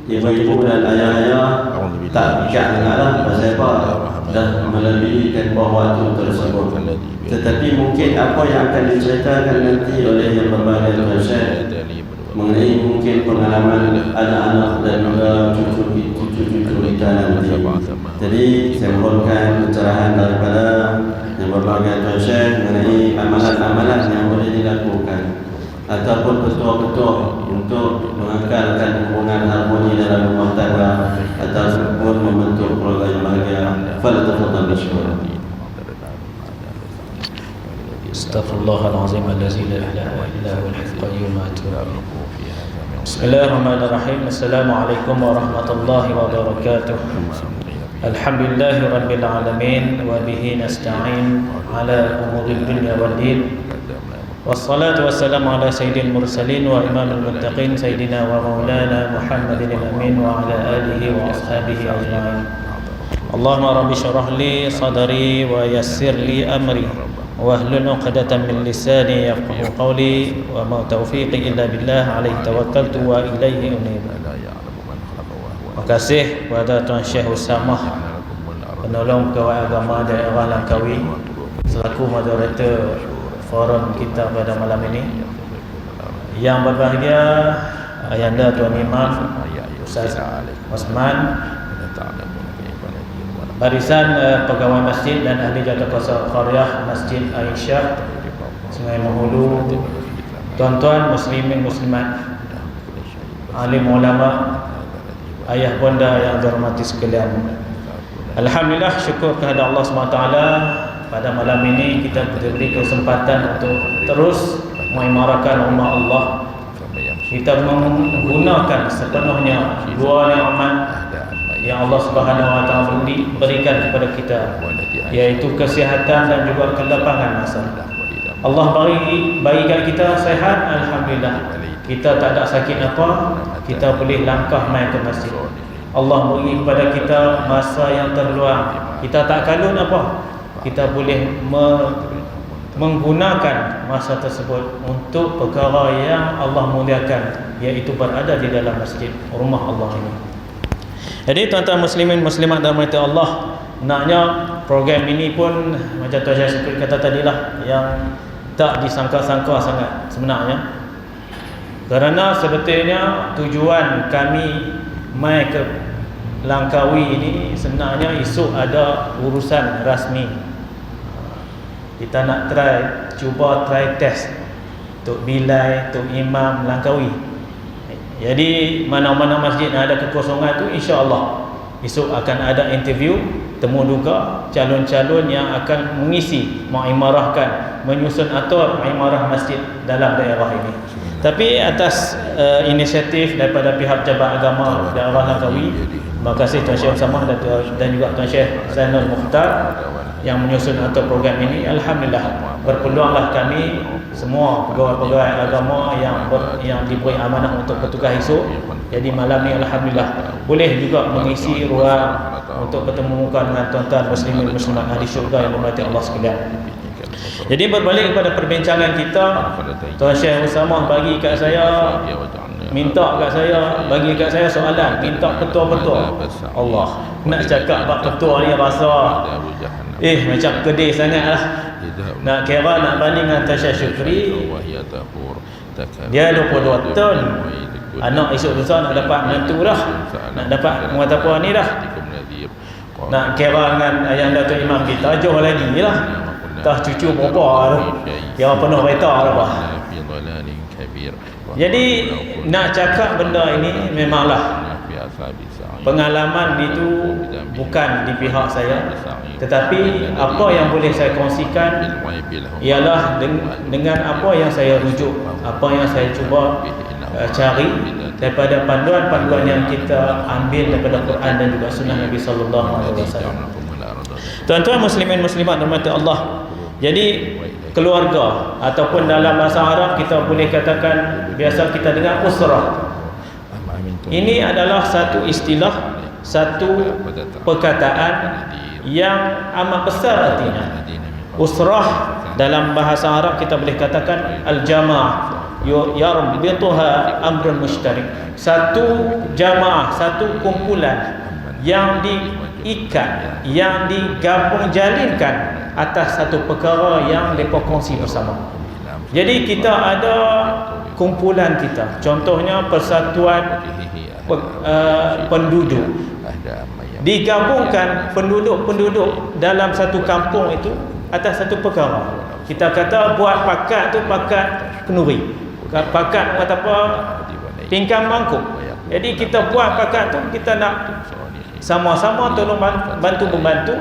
Speaker 1: ibu-ibu dan ayah-ayah tak fikir dengar pasal apa dah melebihi tempoh waktu tersebut. Tetapi mungkin apa yang akan diceritakan nanti oleh yang berbahagia Tuan Syekh mengenai mungkin pengalaman anak-anak dan juga cucu-cucu kita nanti. Jadi saya mohonkan pencerahan daripada yang berbahagia Tuan Syekh mengenai amalan-amalan yang boleh dilakukan ataupun petua-petua untuk mengekalkan hubungan harmoni dalam rumah tangga ataupun membentuk keluarga yang bahagia. Falyatafadhal mashkura.
Speaker 3: Astaghfirullahalazim allazi la ilaha illa huwal hayyul qayyum. Bismillahirrahmanirrahim. Assalamualaikum warahmatullahi wabarakatuh. Alhamdulillahi rabbil alamin wa bihi nasta'in ala umuril dunya wal din. Wassalatu wassalamu ala sayyidil mursalin wa imamil muttaqin sayyidina wa maulana Muhammadin al-amin wa ala alihi wa ashabihi ajma'in. Allahumma rabbi syrah li sadri wa yassir li amri wahlul 'uqdatam min lisani yafqahu qawli wa ma taufiqi illa billah alaihi tawakkaltu wa ilaihi unib. Terima kasih kepada Tuan Syekh Usamah, penolong pegawai agama daerah Langkawi, selaku moderator forum kita pada malam ini. Yang berbahagia Ayanda Tuan Imam Ustaz Osman, barisan pegawai masjid dan ahli jaga qaryah Masjid Aisyah Sungai Mahulu, tuan-tuan muslimin muslimat, alim ulama, ayah bonda yang dirahmati sekalian. Alhamdulillah, syukur kepada Allah SWT, pada malam ini kita diberi kesempatan untuk terus mengimarakan umat Allah. Kita menggunakan sepenuhnya dua nikmat yang Allah Subhanahu wa taala berikan kepada kita, yaitu kesihatan dan juga kelapangan masa. Allah berikan kita sehat, alhamdulillah. Kita tak ada sakit apa, kita boleh langkah main ke masjid. Allah beri kepada kita masa yang terluang. Kita tak kalun apa, kita boleh menggunakan masa tersebut untuk perkara yang Allah muliakan, iaitu berada di dalam masjid, rumah Allah ini. Jadi tuan-tuan muslimin muslimat dan rahmati Allah, naknya program ini pun macam Tuan Syekh seperti kata tadilah, yang tak disangka-sangka sangat sebenarnya. Kerana sebetulnya tujuan kami mai ke Langkawi ini sebenarnya esok ada urusan rasmi. Kita nak cuba try test Tok Bilal, Tok Imam Langkawi. Jadi mana-mana masjid yang ada kekosongan tu, insya-Allah esok akan ada interview, temu duga calon-calon yang akan mengisi, mengimarahkan, menyusun atur imarah masjid dalam daerah ini. Tapi atas inisiatif daripada pihak Jabat Agama daerah Langkawi, terima kasih Tuan Syekh Samah dan juga Tuan Syekh Zainul Mukhtar yang menyusun atur program ini. Alhamdulillah, berpeluanglah kami semua pegawai-pegawai agama yang diberi amanah untuk bertugas esok. Jadi malam ni alhamdulillah boleh juga mengisi ruang untuk bertemu muka dengan tuan-tuan muslimin muslimat ahli syurga yang dirahmati Allah sekalian. Jadi berbalik kepada perbincangan kita, Tuan Syekh Usamah bagi kat saya, minta kat saya soalan, minta petua-petua. Allah nak cakap bab petua ni rasa macam kedih sangatlah. Nak kira nak banding dengan Tuan Syekh Syukri, dia 22 tahun, anak esok lusa nak dapat menantu dah, nak dapat mengatakan ni dah. Nak kira dengan ayah Datuk Imam kita jauh lagi lah. Tah cucu berapa tu, yang penuh kereta apa. Jadi nak cakap benda ini memanglah pengalaman itu bukan di pihak saya, tetapi apa yang boleh saya kongsikan ialah dengan apa yang saya rujuk, apa yang saya cuba cari daripada panduan-panduan yang kita ambil daripada Quran dan juga sunnah Nabi sallallahu alaihi wasallam. Tuan-tuan muslimin muslimat dirahmati Allah. Jadi keluarga ataupun dalam bahasa Arab kita boleh katakan, biasa kita dengar usrah. Ini adalah satu istilah, satu perkataan yang amat besar artinya. Usrah dalam bahasa Arab kita boleh katakan al-jamaah, yarbituha amrun mushtarik. Satu jamaah, satu kumpulan yang diikat, yang digabung jalinkan atas satu perkara yang mereka kongsi bersama. Jadi kita ada kumpulan kita, contohnya persatuan penduduk, digabungkan penduduk-penduduk dalam satu kampung itu atas satu perkara. Kita kata buat pakat tu pakat kenduri, pakat kata apa, pinggang mangkuk. Jadi kita buat pakat tu, kita nak sama-sama tolong bantu-membantu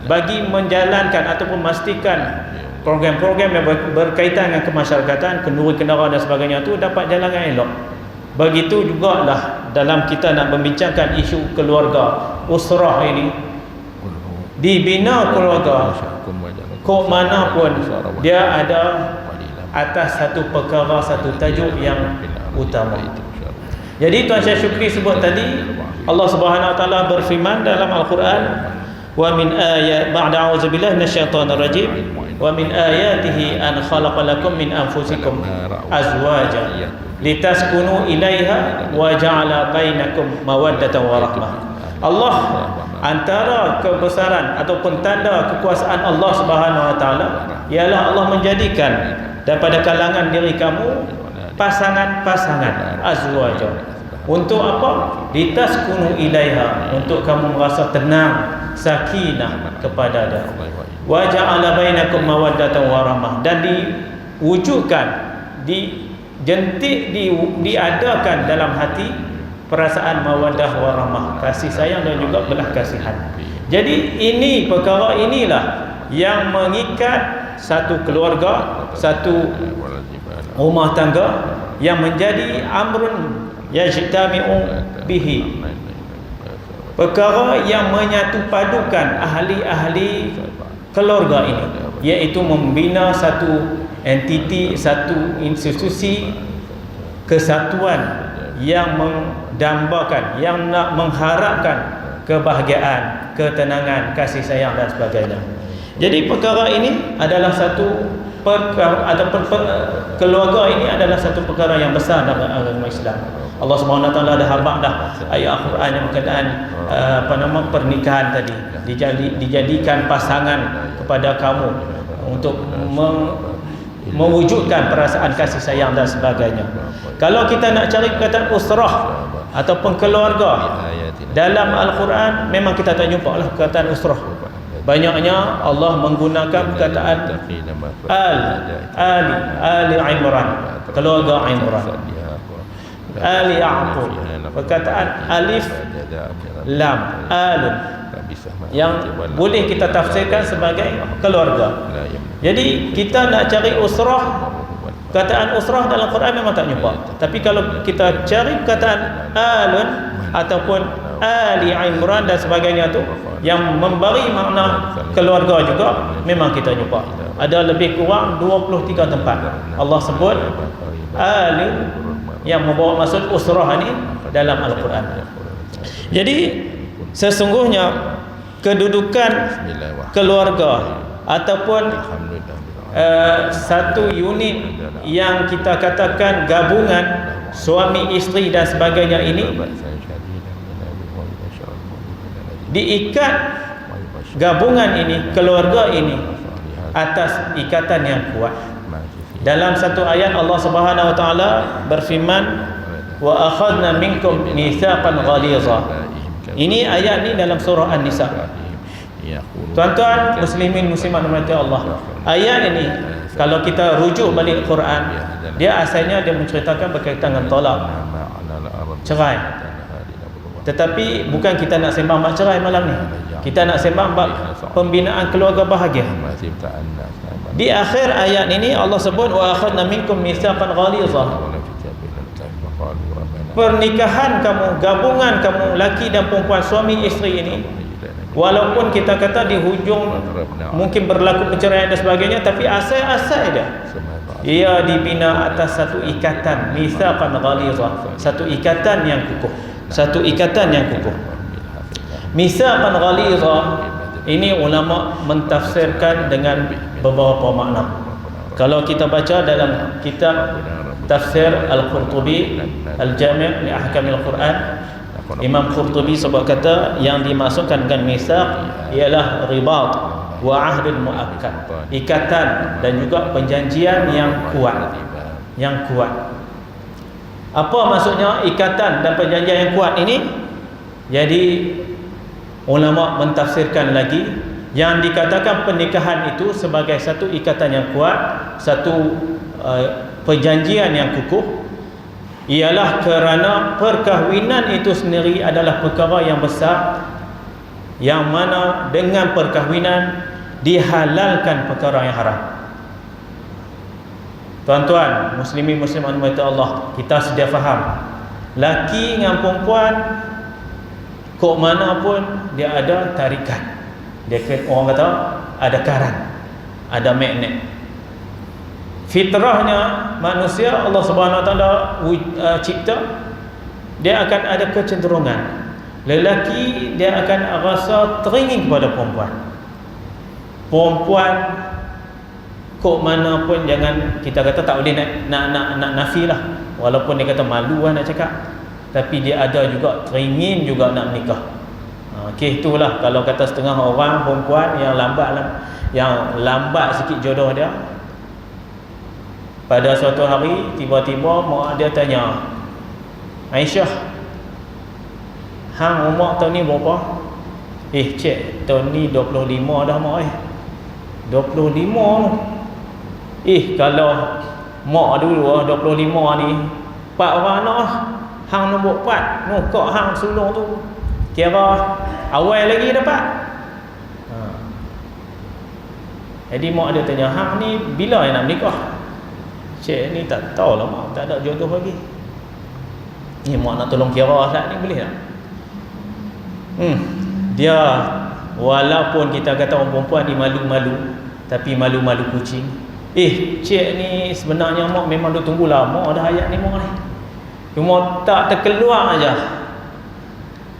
Speaker 3: bagi menjalankan ataupun memastikan program-program yang berkaitan dengan kemasyarakatan, kenduri kenderaan dan sebagainya tu dapat jalan dengan elok. Begitu jugalah dalam kita nak membincangkan isu keluarga, usrah ini, dibina keluarga kok mana pun dia ada atas satu perkara, satu tajuk yang utama. Jadi Tuan Syekh Syukri sebut tadi, Allah Subhanahu wa taala berfirman dalam Al-Quran, wa min ayat ba'da a'udzubillahi minasyaitonir rajim, wa min ayatihi an khalaqalakum min anfusikum azwaja litaskunu ilaiha wa ja'ala bainakum mawaddatan wa rahmah. Allah, antara kebesaran ataupun tanda kekuasaan Allah Subhanahu wa taala ialah Allah menjadikan daripada kalangan diri kamu pasangan-pasangan azwaja. Untuk apa? Litaskunu ilaiha, untuk kamu merasa tenang, sakinah kepada dia. Wa ja'ala bainakum mawaddatan wa rahmah, dan diwujudkan, diadakan dalam hati perasaan mawaddah wa rahmah, kasih sayang dan juga belas kasihan. Jadi ini perkara inilah yang mengikat satu keluarga, satu rumah tangga yang menjadi amrun yajtami'u bihi, perkara yang menyatu padukan ahli-ahli keluarga ini, iaitu membina satu entiti, satu institusi kesatuan yang mendambakan, yang nak mengharapkan kebahagiaan, ketenangan, kasih sayang dan sebagainya. Jadi perkara ini adalah satu perkara, ataupun keluarga ini adalah satu perkara yang besar dalam agama Islam. Allah Subhanahu wa taala dah habaq dah ayat Al-Quran yang berkaitan pernikahan tadi, dijadikan pasangan kepada kamu untuk mewujudkan perasaan kasih sayang dan sebagainya. Kalau kita nak cari perkataan usrah ataupun keluarga dalam Al-Quran, memang kita tak jumpa lah perkataan usrah. Banyaknya Allah menggunakan perkataan Ali Imran, keluarga Imran, Ali Ya'qub, perkataan alif lam alun, yang boleh kita tafsirkan sebagai keluarga. Jadi kita nak cari usrah, perkataan usrah dalam Quran memang tak jumpa. Tapi kalau kita cari perkataan alun ataupun Ali Imran dan sebagainya tu yang memberi makna keluarga juga, memang kita jumpa. Ada lebih kurang 23 tempat Allah sebut Ali yang membawa maksud usrah ni dalam Al-Quran. Jadi sesungguhnya kedudukan keluarga ataupun satu unit yang kita katakan gabungan suami isteri dan sebagainya ini diikat, gabungan ini, keluarga ini atas ikatan yang kuat. Dalam satu ayat Allah Subhanahu wa taala berfirman, wa akhadna minkum mitsaqan ghalidha. Ini ayat ni dalam surah An-Nisa. Tuan-tuan muslimin muslimat rahmati Allah, ayat ini kalau kita rujuk balik Quran, dia asalnya dia menceritakan berkaitan dengan talak, cerai. Tetapi bukan kita nak sembang bab cerai malam ni. Kita nak sembang bab pembinaan keluarga bahagia. Di akhir ayat ini Allah sebut wa akhadna minkum mitsaqan ghalidha. Pernikahan kamu, gabungan kamu laki dan perempuan, suami isteri ini, walaupun kita kata di hujung mungkin berlaku perceraian dan sebagainya, tapi asal-asal ia dibina atas satu ikatan mitsaqan ghalidha, satu ikatan yang kukuh. Satu ikatan yang kukuh. Mitsaqan ghalidha ini ulama mentafsirkan dengan beberapa makna. Kalau kita baca dalam kitab Tafsir Al-Qurtubi Al-Jami' li Ahkamil Quran, Imam Qurtubi sebut kata yang dimaksudkan dengan mitsaq ialah ribat wa ahdul muakkad, ikatan dan juga perjanjian yang kuat. Yang kuat. Apa maksudnya ikatan dan perjanjian yang kuat ini? Jadi ulama mentafsirkan lagi, yang dikatakan pernikahan itu sebagai satu ikatan yang kuat, satu perjanjian yang kukuh, ialah kerana perkahwinan itu sendiri adalah perkara yang besar, yang mana dengan perkahwinan dihalalkan perkara yang haram. Tuan-tuan muslimin muslimat rahmati Allah, kita sedia faham, laki dengan perempuan kok mana pun dia ada tarikan, dia orang kata ada karan, ada magnet. Fitrahnya manusia Allah Subhanahu wa taala cipta, dia akan ada kecenderungan. Lelaki dia akan rasa teringin kepada perempuan. Perempuan kok mana pun jangan kita kata tak boleh nak nafi lah, walaupun dia kata malu lah nak cakap, tapi dia ada juga teringin juga nak menikah. Okey, itulah kalau kata setengah orang perempuan yang lambat sikit jodoh dia. Pada suatu hari tiba-tiba mak dia tanya, Aisyah, hang umur tahun ni berapa? Cik, tahun ni 25 dah mak 25 tu. Kalau mak dulu 25 ni 4 orang anak lah. Hang nombor 4, kok hang sulung tu kira awal lagi dapat. Jadi mak dia tanya, hang ni bila yang nak menikah? Cik ni tak tahu lah mak, tak ada jodoh lagi. Ni mak nak tolong kira lah ni, boleh tak? Dia walaupun kita kata orang perempuan ni malu-malu, tapi malu-malu kucing. Cik ni sebenarnya mak memang dah tunggu lama dah ayat ni mak ni, cuma tak terkeluar aja.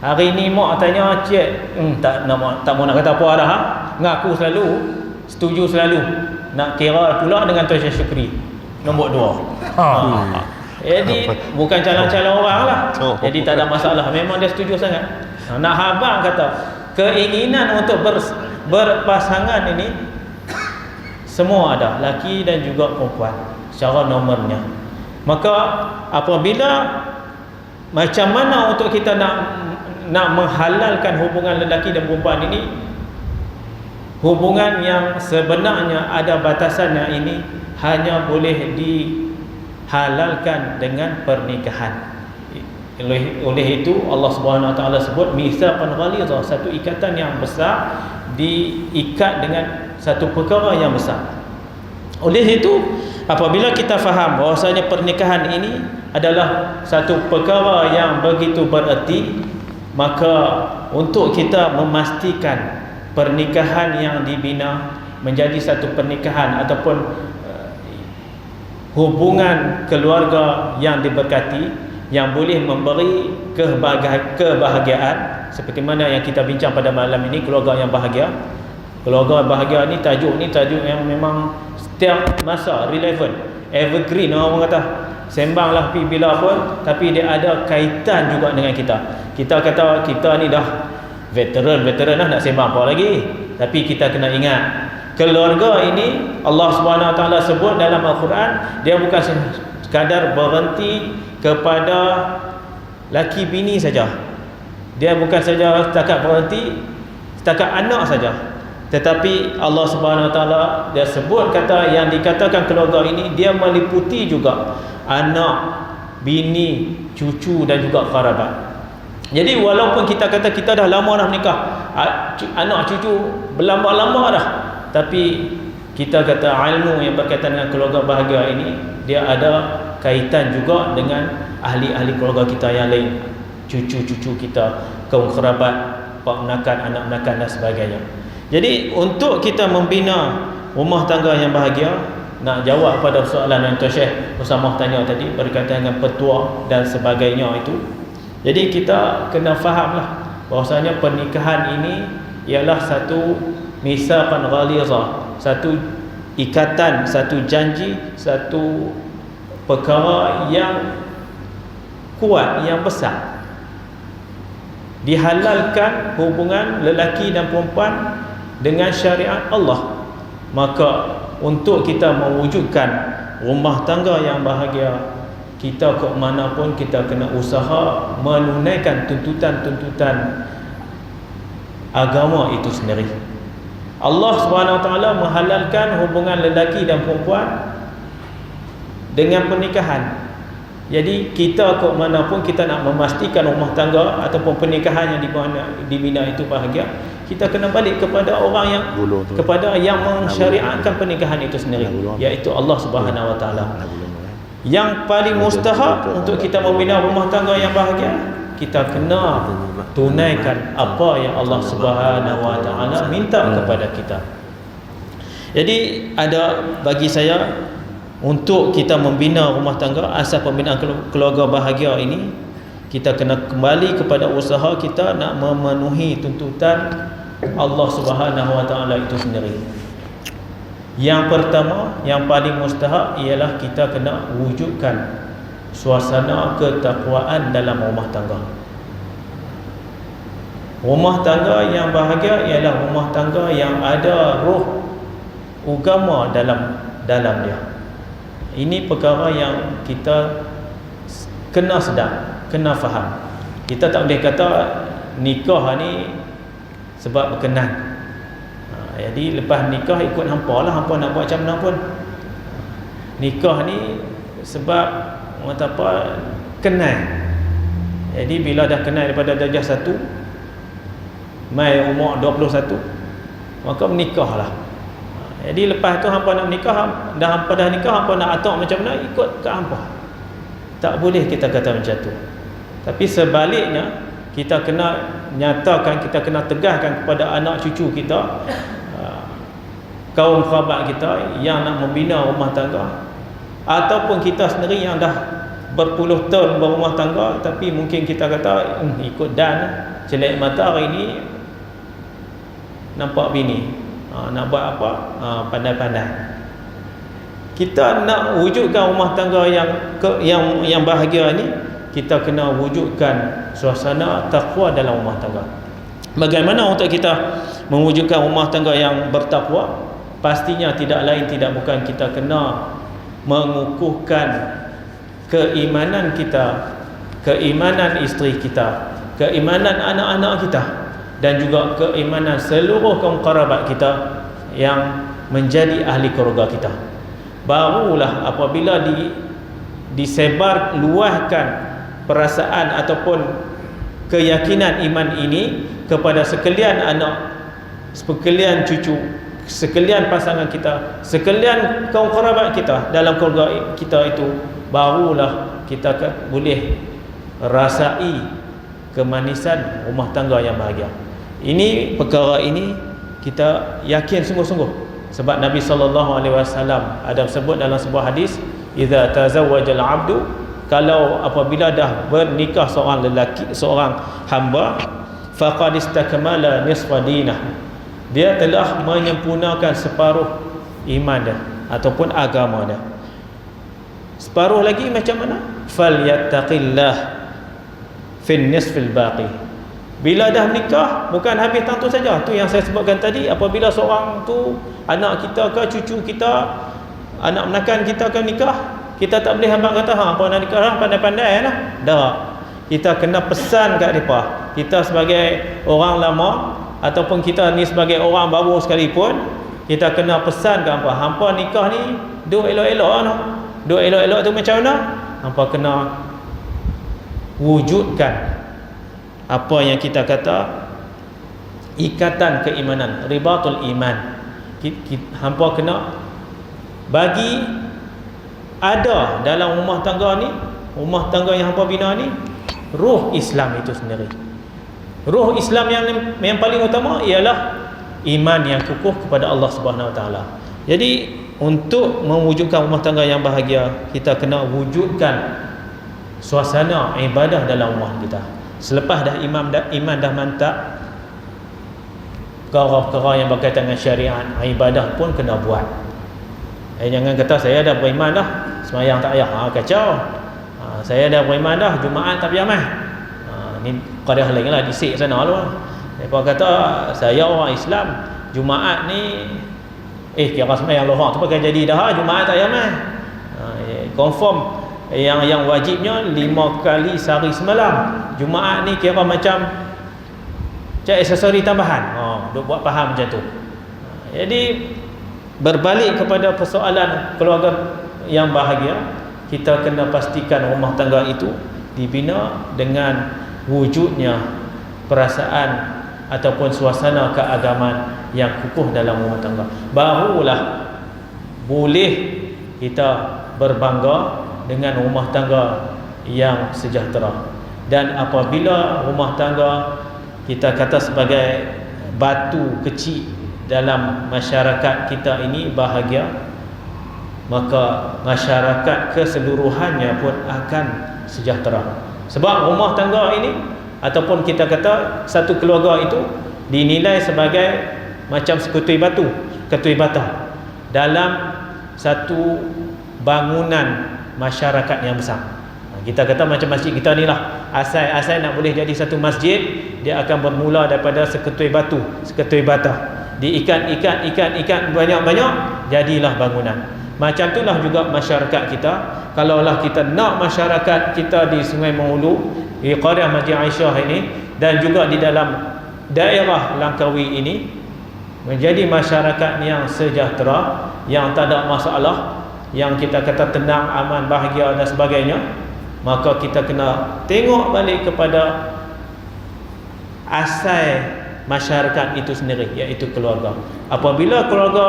Speaker 3: Hari ni mak tanya cik, tak mau nak kata apa dah, ngaku selalu, setuju selalu, nak kira pula dengan Tuan Syukri nombor 2. Jadi bukan calon-calon orang lah, jadi tak ada masalah, memang dia setuju sangat. Nak habang kata keinginan untuk berpasangan ini Semua ada, laki dan juga perempuan secara normalnya. Maka apabila macam mana untuk kita nak menghalalkan hubungan lelaki dan perempuan ini, hubungan yang sebenarnya ada batasannya ini hanya boleh dihalalkan dengan pernikahan. Oleh itu Allah Subhanahu Wa Taala sebut mitsaqan ghalidha, satu ikatan yang besar, diikat dengan satu perkara yang besar. Oleh itu apabila kita faham bahwasanya pernikahan ini adalah satu perkara yang begitu bererti, maka untuk kita memastikan pernikahan yang dibina menjadi satu pernikahan ataupun hubungan keluarga yang diberkati, yang boleh memberi kebahagiaan, seperti mana yang kita bincang pada malam ini, keluarga yang bahagia. Keluarga bahagia ni tajuk yang memang setiap masa relevan, evergreen orang kata. Sembanglah pi bila pun, tapi dia ada kaitan juga dengan kita. Kita kata kita ni dah veteran lah, nak sembang apa lagi. Tapi kita kena ingat, keluarga ini Allah Subhanahu Wa Taala sebut dalam Al-Quran, dia bukan sekadar berhenti kepada laki bini saja. Dia bukan saja setakat berhenti setakat anak saja, tetapi Allah Subhanahu Wa Taala dia sebut kata yang dikatakan keluarga ini dia meliputi juga anak, bini, cucu dan juga kerabat. Jadi walaupun kita kata kita dah lama dah menikah, anak cucu berlambak-lambak dah, tapi kita kata ilmu yang berkaitan dengan keluarga bahagia ini, dia ada kaitan juga dengan ahli-ahli keluarga kita yang lain, cucu-cucu kita, kaum kerabat, pak menakan, anak menakan dan sebagainya. Jadi untuk kita membina rumah tangga yang bahagia, nak jawab pada soalan yang Tuan Syekh Usamah tanya tadi berkaitan dengan petua dan sebagainya itu, jadi kita kena fahamlah bahawasanya pernikahan ini ialah satu mitsaqan ghalidha, satu ikatan, satu janji, satu perkara yang kuat, yang besar. Dihalalkan hubungan lelaki dan perempuan dengan syariat Allah. Maka untuk kita mewujudkan rumah tangga yang bahagia, kita ke mana pun kita kena usaha menunaikan tuntutan-tuntutan agama itu sendiri. Allah Subhanahu Wa Taala menghalalkan hubungan lelaki dan perempuan dengan pernikahan. Jadi kita ke mana pun kita nak memastikan rumah tangga ataupun pernikahan yang dibina itu bahagia, kita kena balik kepada orang yang kepada yang mensyariatkan pernikahan itu sendiri, iaitu Allah Subhanahu Wa Taala. Yang paling mustahak untuk kita membina rumah tangga yang bahagia, kita kena tunaikan apa yang Allah Subhanahu Wa Taala minta kepada kita. Jadi ada bagi saya, untuk kita membina rumah tangga, asas pembinaan keluarga bahagia ini, kita kena kembali kepada usaha kita nak memenuhi tuntutan Allah Subhanahu Wa Taala itu sendiri. Yang pertama, yang paling mustahak ialah kita kena wujudkan suasana ketakwaan dalam rumah tangga. Rumah tangga yang bahagia ialah rumah tangga yang ada roh agama dalam dia. Ini perkara yang kita kena sedar, kena faham. Kita tak boleh kata nikah ni sebab berkenan. Jadi lepas nikah ikut hampa lah, hampa nak buat macam mana pun. Nikah ni sebab orang kata apa, kenal. Jadi bila dah kenal daripada darjah 1 mai umur 21, maka menikah lah. Jadi lepas tu hampa nak menikah, hampa dah nikah, hampa nak atok macam mana, ikut ke hampa. Tak boleh kita kata macam tu. Tapi sebaliknya, kita kena nyatakan, kita kena tegaskan kepada anak cucu kita, kaum kerabat kita yang nak membina rumah tangga, ataupun kita sendiri yang dah berpuluh tahun berumah tangga, tapi mungkin kita kata ikut dan celek mata hari ni nampak bini, nak buat apa, pandai-pandai. Kita nak wujudkan rumah tangga yang bahagia ni, kita kena wujudkan suasana takwa dalam rumah tangga. Bagaimana untuk kita mewujudkan rumah tangga yang bertakwa? pastinya tidak lain tidak bukan kita kena mengukuhkan keimanan kita, keimanan isteri kita, keimanan anak-anak kita, dan juga keimanan seluruh kaum kerabat kita yang menjadi ahli keluarga kita. Barulah apabila disebar luahkan perasaan ataupun keyakinan iman ini kepada sekalian anak, sekalian cucu, sekalian pasangan kita, sekalian kaum kerabat kita dalam keluarga kita itu, barulah kita boleh rasai kemanisan rumah tangga yang bahagia. Ini perkara ini kita yakin sungguh-sungguh, sebab Nabi SAW ada sebut dalam sebuah hadis, idza tazawwajal 'abdu, kalau apabila dah bernikah seorang lelaki, seorang hamba, faqad istakmala nisfa dinah, dia telah menyempurnakan separuh iman dia ataupun agama dia. Separuh lagi macam mana? Falyattaqillah fin nisfil baqi. Bila dah nikah, bukan habis tentu saja. Tu yang saya sebutkan tadi, apabila seorang tu anak kita ke cucu kita, anak menakan kita ke nikah, kita tak boleh hamba kata apa nak nikah lah, pandai-pandai lah. Dah. Kita kena pesan kat mereka. Kita sebagai orang lama ataupun kita ni sebagai orang baru sekalipun, kita kena pesan kat hampa, hampa nikah ni duk elok-elok lah. Duk elok-elok tu macam mana? Hampa kena wujudkan apa yang kita kata ikatan keimanan, ribatul iman. Hampa kena bagi ada dalam rumah tangga ni, rumah tangga yang hampa bina ni, ruh Islam itu sendiri. Ruh Islam yang paling utama ialah iman yang kukuh kepada Allah Subhanahu Wa Taala. Jadi untuk mewujudkan rumah tangga yang bahagia, kita kena wujudkan suasana ibadah dalam rumah kita. Selepas dah iman dah mantap, perkara-perkara yang berkaitan dengan syariat, ibadah pun kena buat. Jangan kata saya dah beriman dah, semayang tak payah, kacau. Saya dah beriman dah, Jumaat tak payah mah. Ni qadar lain lah, disik sana lu. Mereka kata saya orang Islam, Jumaat ni kira semayang lohar tu pakai jadi dah, Jumaat tak payah mah. Confirm yang wajibnya 5 kali sehari semalam. Jumaat ni kira macam aksesori tambahan. Duk buat faham macam tu. Jadi berbalik kepada persoalan keluarga yang bahagia, kita kena pastikan rumah tangga itu dibina dengan wujudnya perasaan ataupun suasana keagamaan yang kukuh dalam rumah tangga. Barulah boleh kita berbangga dengan rumah tangga yang sejahtera. Dan apabila rumah tangga kita kata sebagai batu kecil dalam masyarakat kita ini bahagia, maka masyarakat keseluruhannya pun akan sejahtera. Sebab rumah tangga ini ataupun kita kata satu keluarga itu dinilai sebagai macam sekutui batu, ketui bata dalam satu bangunan masyarakat yang besar. Kita kata macam masjid kita ni lah, asal nak boleh jadi satu masjid, dia akan bermula daripada seketui batu, seketui bata, diikat banyak-banyak, jadilah bangunan. Macam itulah juga masyarakat kita. Kalaulah kita nak masyarakat kita di Sungai Mengulu, di Qaryah Masjid Aisyah ini, dan juga di dalam daerah Langkawi ini menjadi masyarakat yang sejahtera, yang tak ada masalah, yang kita kata tenang, aman, bahagia dan sebagainya, maka kita kena tengok balik kepada asal masyarakat itu sendiri, iaitu keluarga. Apabila keluarga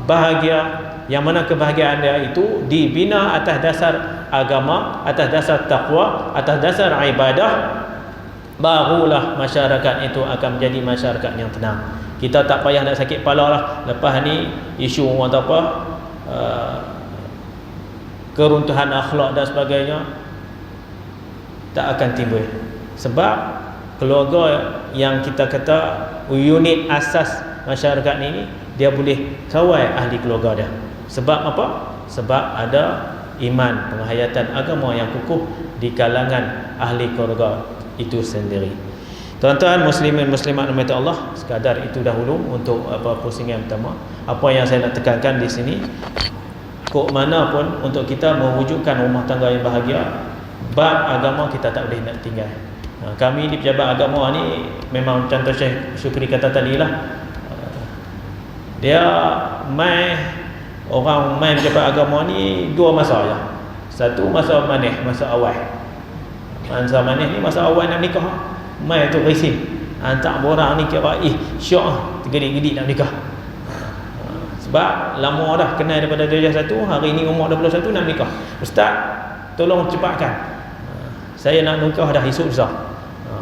Speaker 3: bahagia, yang mana kebahagiaan dia itu dibina atas dasar agama, atas dasar taqwa, atas dasar ibadah, barulah masyarakat itu akan menjadi masyarakat yang tenang. Kita tak payah nak sakit kepala lah lepas ni isu atau apa keruntuhan akhlak dan sebagainya, tak akan timbul. Sebab keluarga yang kita kata unit asas masyarakat ini, dia boleh kawal ahli keluarga dia. Sebab apa? Sebab ada iman, penghayatan agama yang kukuh di kalangan ahli keluarga itu sendiri. Tuan-tuan muslimin muslimat rahmati Allah, sekadar itu dahulu untuk pusingan pertama. Apa yang saya nak tekankan di sini, kok mana pun untuk kita mewujudkan rumah tangga yang bahagia, bab agama kita tak boleh nak tinggal. Kami di pejabat agama ni memang contoh Syekh Syukri kata tadi lah, dia orang main pejabat agama ni dua masa je. Satu masa manih, masa awal. Masa manih ni masa awal nak nikah. Mai tu risih. Tak borang ni kira syok tergedik-gedik nak nikah. Sebab lama dah kenal daripada darjah 1, hari ni umur 21 nak nikah. Ustaz, tolong cepatkan. Saya nak nikah dah esok lusa.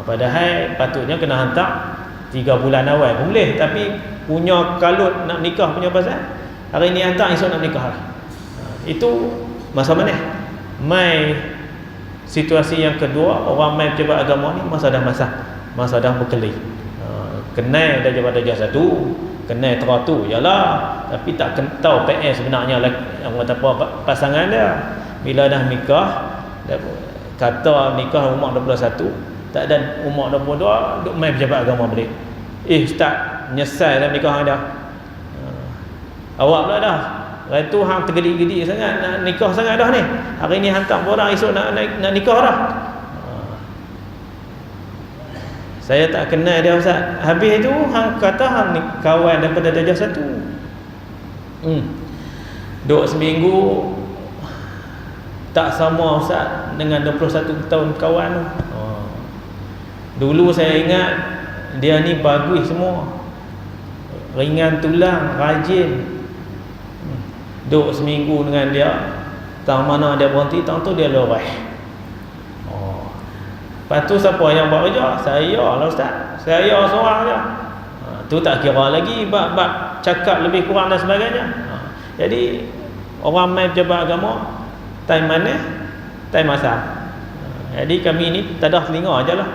Speaker 3: Padahal patutnya kena hantar 3 bulan awal pun boleh, tapi punya kalut nak nikah punya pasal hari ni hantar esok nak nikah lah. Itu masa mana? Mai situasi yang kedua, orang main pejabat agama ni masa dah berkelih. Kenal darjah 1, kenal teratur yalah, tapi tak tahu PS sebenarnya yang kata apa pasangan dia. Bila dah nikah, kata nikah umur 21, tak ada umur 22 duk main pejabat agama balik. Ustaz, nyesal dalam nikah dah. Awak pula dah. Lepas tu hang tergedik-gedik sangat nak nikah sangat dah ni. Hari ni hantar orang esok nak nikah dah. Saya tak kenal dia Ustaz. Habis tu hang kata hang ni kawan daripada darjah 1. Duk seminggu tak sama Ustaz dengan 21 tahun kawan tu. Dulu saya ingat dia ni bagus semua. Ringan tulang, rajin. Duk seminggu dengan dia, tang mana dia berhenti, tang tu dia loreh. Lepas tu siapa yang buat kerja? Saya lah Ustaz. Saya seorang je. Tu tak kira lagi bab cakap lebih kurang dan sebagainya. Jadi orang main pejabat agama, time mana? Time masa. Jadi kami ni tak ada telinga je lah.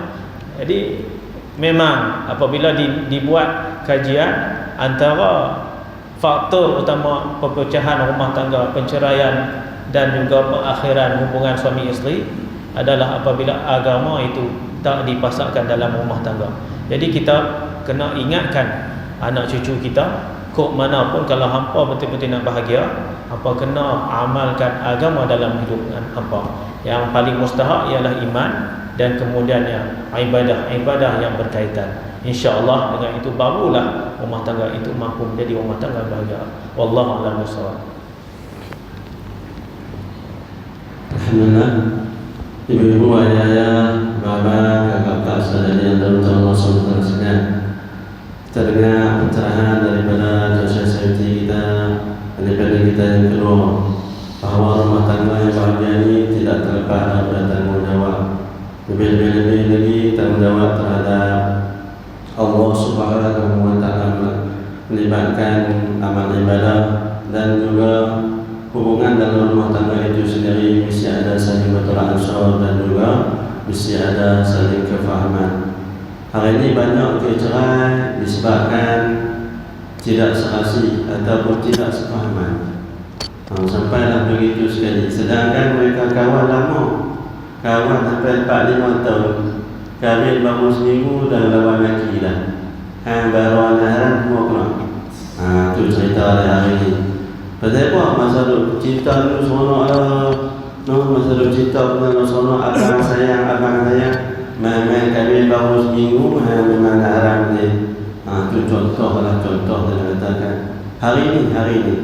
Speaker 3: Jadi memang apabila dibuat kajian antara faktor utama perpecahan rumah tangga, penceraian dan juga pengakhiran hubungan suami isteri adalah apabila agama itu tak dipasakkan dalam rumah tangga. Jadi kita kena ingatkan anak cucu kita, kok mana pun kalau hampa betul-betul nak bahagia, hampa kena amalkan agama dalam hidup hampa. Yang paling mustahak ialah iman dan kemudian yang ibadah yang berkaitan. InsyaAllah dengan itu barulah rumah tangga itu mampu menjadi rumah tangga bahagia. Wallahu a'lam bishawab.
Speaker 1: Alhamdulillah. Ibu-ibu, ayah-ayah, bapak, kakak-kakak saudari yang dirahmati Allah SWT sekalian. Kita dengar pencerahan daripada Joseph Safety kita, daripada kita yang kedua, bahawa rumah tangga yang bahagia ini tidak terlepas daripada tanggungjawab. Lebih-lebih lagi tanggungjawab terhadap Allah Subhanahu wa ta'ala, melibatkan amal ibadah dan juga hubungan dalam rumah tangga itu sendiri mesti ada saling bertolak-ansur dan juga mesti ada saling kefahaman. Hari ini banyak cerai disebabkan tidak serasi ataupun tidak sefahaman. Sampailah begitu sekali. Sedangkan mereka kawan lama, kawan sampai 4-5 tahun, kami baru seminggu dah lawan lagi dah. Baru anak semua kena. Tu cerita hari ini. Pasal apa? Masa duk cinta dulu seronok lah. Masa duk cinta pun seronok. Abang sayang. Main-main kami baru seminggu, memang nak haram dia. Tu contoh lah, contoh dia katakan. Hari ini.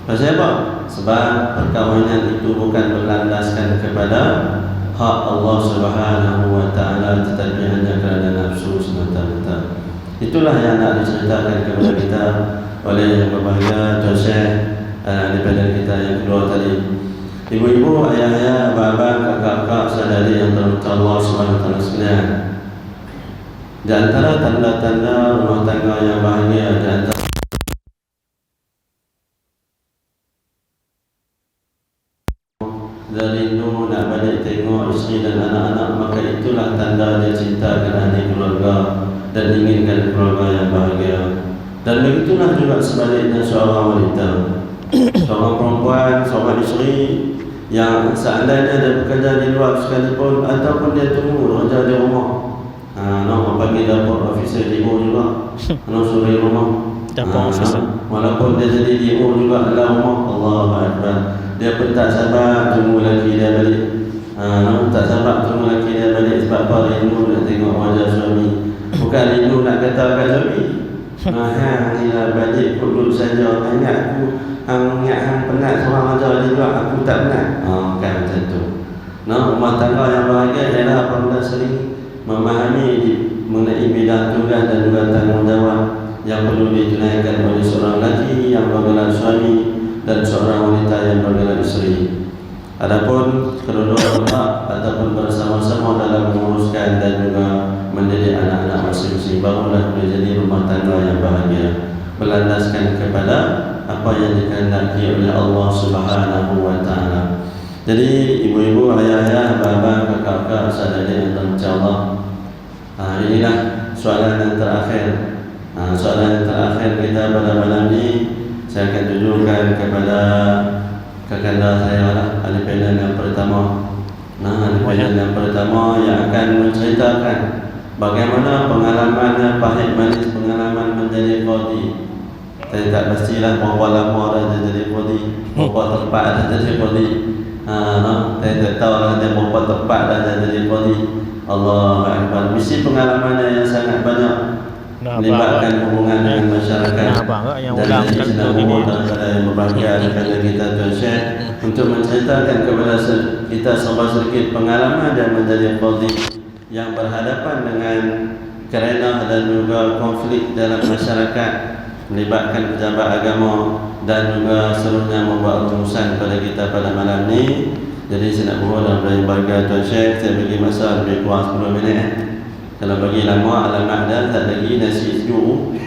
Speaker 1: Pasal apa? Sebab perkahwinan itu bukan berlandaskan kepada hak Allah Subhanahu wa ta'ala, tetapi hanya kerana nafsu semata-mata. Itulah yang nak diceritakan kepada kita oleh yang berbahagia Joseph daripada kita yang kedua tadi. Ibu-ibu, ayah-ayah, abang-abang, kakak-kakak, saudari yang dirahmati Allah Subhanahu wa ta'ala sekalian. Di antara tanda-tanda rumah tangga yang bahagia, di antara rindu nak balik tengok isteri dan anak-anak, maka itulah tanda dia cinta kepada ahli keluarga dan inginkan keluarga yang bahagia. Dan begitulah juga sebaliknya seorang wanita, seorang perempuan, seorang isteri yang seandainya dia bekerja di luar sekalipun ataupun dia tunggu kerja di rumah, No, bagi dapur officer DO juga. No, suri rumah.
Speaker 3: Dapur officer.
Speaker 1: Walaupun dia jadi DO juga dalam rumah. Allahu Akbar. Dia pun tak sabar tunggu lagi dia balik. No, tak sabar tunggu lagi dia balik sebab apa, rindu nak tengok wajah suami. Bukan rindu nak kata kat suami. Inilah balik duduk saja. Ingat aku, ingat hang penat seorang ajar juga, aku tak penat. Bukan macam tu. No, rumah tangga yang bahagia ialah apabila sering memahami mengenai bidang tugas dan juga tanggungjawab yang perlu ditunaikan oleh seorang lelaki yang bergelar suami dan seorang wanita yang bergelar isteri. Adapun kedua-dua pihak ataupun bersama-sama dalam menguruskan dan juga mendidik anak-anak masing-masing, barulah boleh jadi rumah tangga yang bahagia, berlandaskan kepada apa yang dikehendaki oleh Allah Subhanahu wa taala. Jadi ibu-ibu, ayah-ayah, abah-abah, kakak-kakak, saudara yang Allah, inilah soalan yang terakhir. Soalan yang terakhir kita pada malam ini saya akan tunjukkan kepada kakanda saya lah, ahli panel yang pertama. Ahli panel yang pertama yang akan menceritakan bagaimana pengalaman pahit manis pengalaman menjadi qadi. Saya tak pastilah berapa lama dah jadi qadi, berapa tempat dah jadi qadi. Saya tak tahu lah dia berapa tempat dah jadi qadi. Allah Akbar. Mesti pengalamannya yang sangat banyak, melibatkan hubungan dengan masyarakat.
Speaker 3: yang
Speaker 1: dan
Speaker 3: ulang
Speaker 1: jadi sedang umur daripada yang berbahagia daripada kita Tuan Syekh untuk menceritakan kepada kita serba sedikit pengalaman dan menjadi qadi yang berhadapan dengan kerenah dan juga konflik dalam masyarakat, melibatkan pejabat agama dan juga seluruhnya membuat rumusan pada kita pada malam ini. Jadi saya nak mohon dalam bahagia Tuan Syekh, saya bagi masa lebih kurang 10 minit. Kalau bagi lama alamat dah tak lagi nasi sejuk.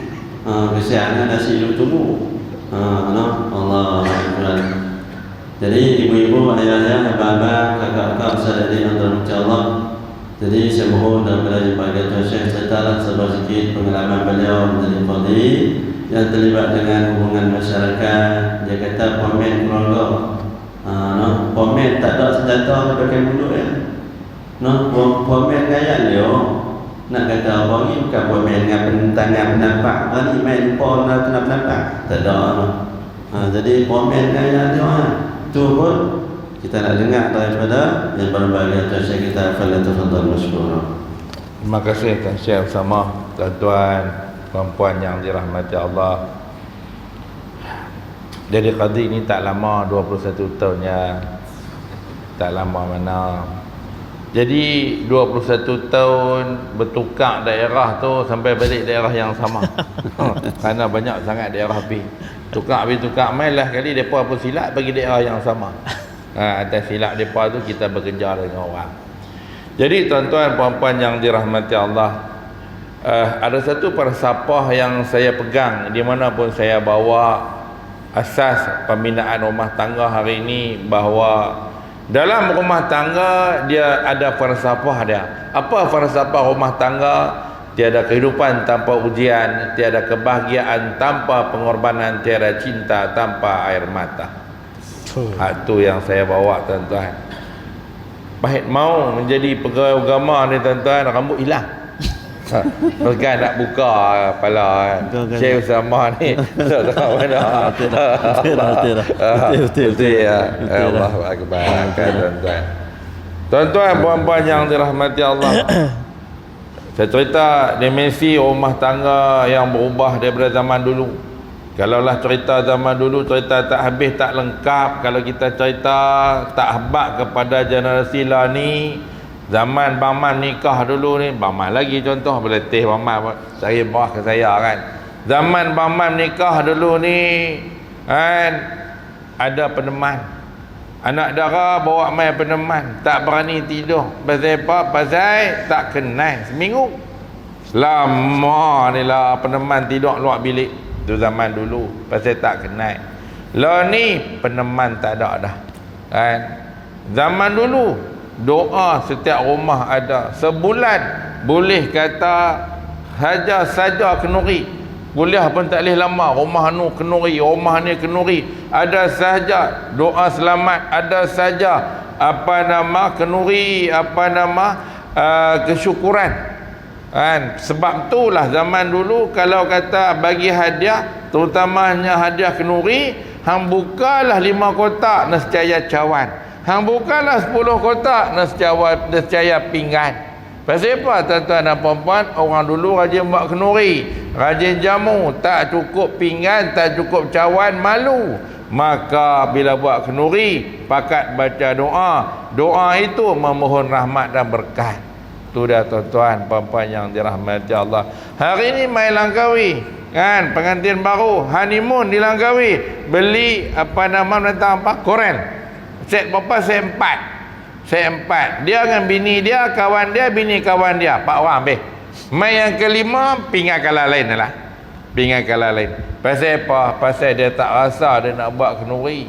Speaker 1: Kesiannya nasi sejuk tunggu. Allah Akbar. Jadi ibu-ibu, ayah-ayah, abah-abah, kakak-kakak, saudara yang dirahmati Allah. Jadi saya mohon dalam bahagia Tuan Syekh ceritalah serba sikit pengalaman beliau menjadi qadi yang terlibat dengan hubungan masyarakat. Dia kata pomen keluarga. Pomen tak ada senjata pakai mulut ya. Pomen gaya dia. Nak kata apa ni bukan pomen dengan penentangan penampak. Ni main pon nak penampak. Tak ada. Jadi pomen gaya dia. Tu pun kita nak dengar daripada yang berbahagia Tuan Syekh kita. Falyatafadhal masykurah.
Speaker 2: Terima kasih Tuan Syekh bersama tuan-tuan, puan-puan yang dirahmati Allah. Jadi qadi ni tak lama, 21 tahunnya. Tak lama mana. Jadi 21 tahun bertukar daerah tu sampai balik daerah yang sama. Kerana banyak sangat daerah habis. Tukar habis tukar main lah kali depa pun silap bagi daerah yang sama. Atas silap depa tu kita bekerja dengan orang. Jadi tuan-tuan puan-puan yang dirahmati Allah, ada satu falsafah yang saya pegang di mana pun saya bawa asas pembinaan rumah tangga hari ini, bahawa dalam rumah tangga dia ada falsafah dia. Apa falsafah rumah tangga? Tiada kehidupan tanpa ujian, tiada kebahagiaan tanpa pengorbanan, tiada cinta tanpa air mata. Itu yang saya bawa tuan-tuan. Baik mau menjadi pegawai agama ni tuan-tuan, rambut hilang. Mereka nak buka kepala Syekh Usama ni. Tak tahu mana. Betul ya. Allahu Akbar tuan-tuan. Tuan-tuan puan-puan yang dirahmati Allah. Saya cerita dimensi rumah tangga yang berubah daripada zaman dulu. Kalaulah cerita zaman dulu cerita tak habis tak lengkap. Kalau kita cerita tak habaq kepada generasi lah ni. Zaman Bang Man nikah dulu ni, Bang Man lagi contoh, berletih Bang Man cari bawah ke saya kan. Zaman Bang Man nikah dulu ni kan, ada peneman. Anak dara bawa main peneman, tak berani tidur. Pasal apa? Pasal tak kenal seminggu. Lama ni lah peneman tidur luar bilik. Tu zaman dulu, pasal tak kenal. Lah ni peneman tak ada dah. Kan? Zaman dulu doa setiap rumah ada. Sebulan boleh kata haja saja kenuri. Kuliah pun tak boleh lama. Rumah nu kenuri, rumah ni kenuri. Ada sahaja doa selamat, ada saja apa nama kenuri, apa nama kesyukuran. Kan? Sebab itulah zaman dulu kalau kata bagi hadiah, terutamanya hadiah kenduri, hang bukalah 5 kotak nescaya cawan. Hang bukalah 10 kotak nescaya pinggan. Pasal apa tuan-tuan dan puan-puan? Orang dulu rajin buat kenduri, rajin jamu, tak cukup pinggan, tak cukup cawan, malu. Maka bila buat kenduri, pakat baca doa. Doa itu memohon rahmat dan berkat. Tu dah tuan-tuan puan-puan yang dirahmati Allah. Hari ni mai Langkawi, kan, pengantin baru, honeymoon di Langkawi, beli apa nama tentang apa? Koren. Set berapa? Set 4. Dia dengan bini dia, kawan dia, bini kawan dia, 4 orang habis. Mai yang kelima, pinggan kalah lain lah. Pinggan kalah lain. Pasal apa? Pasal dia tak rasa dia nak buat kenduri.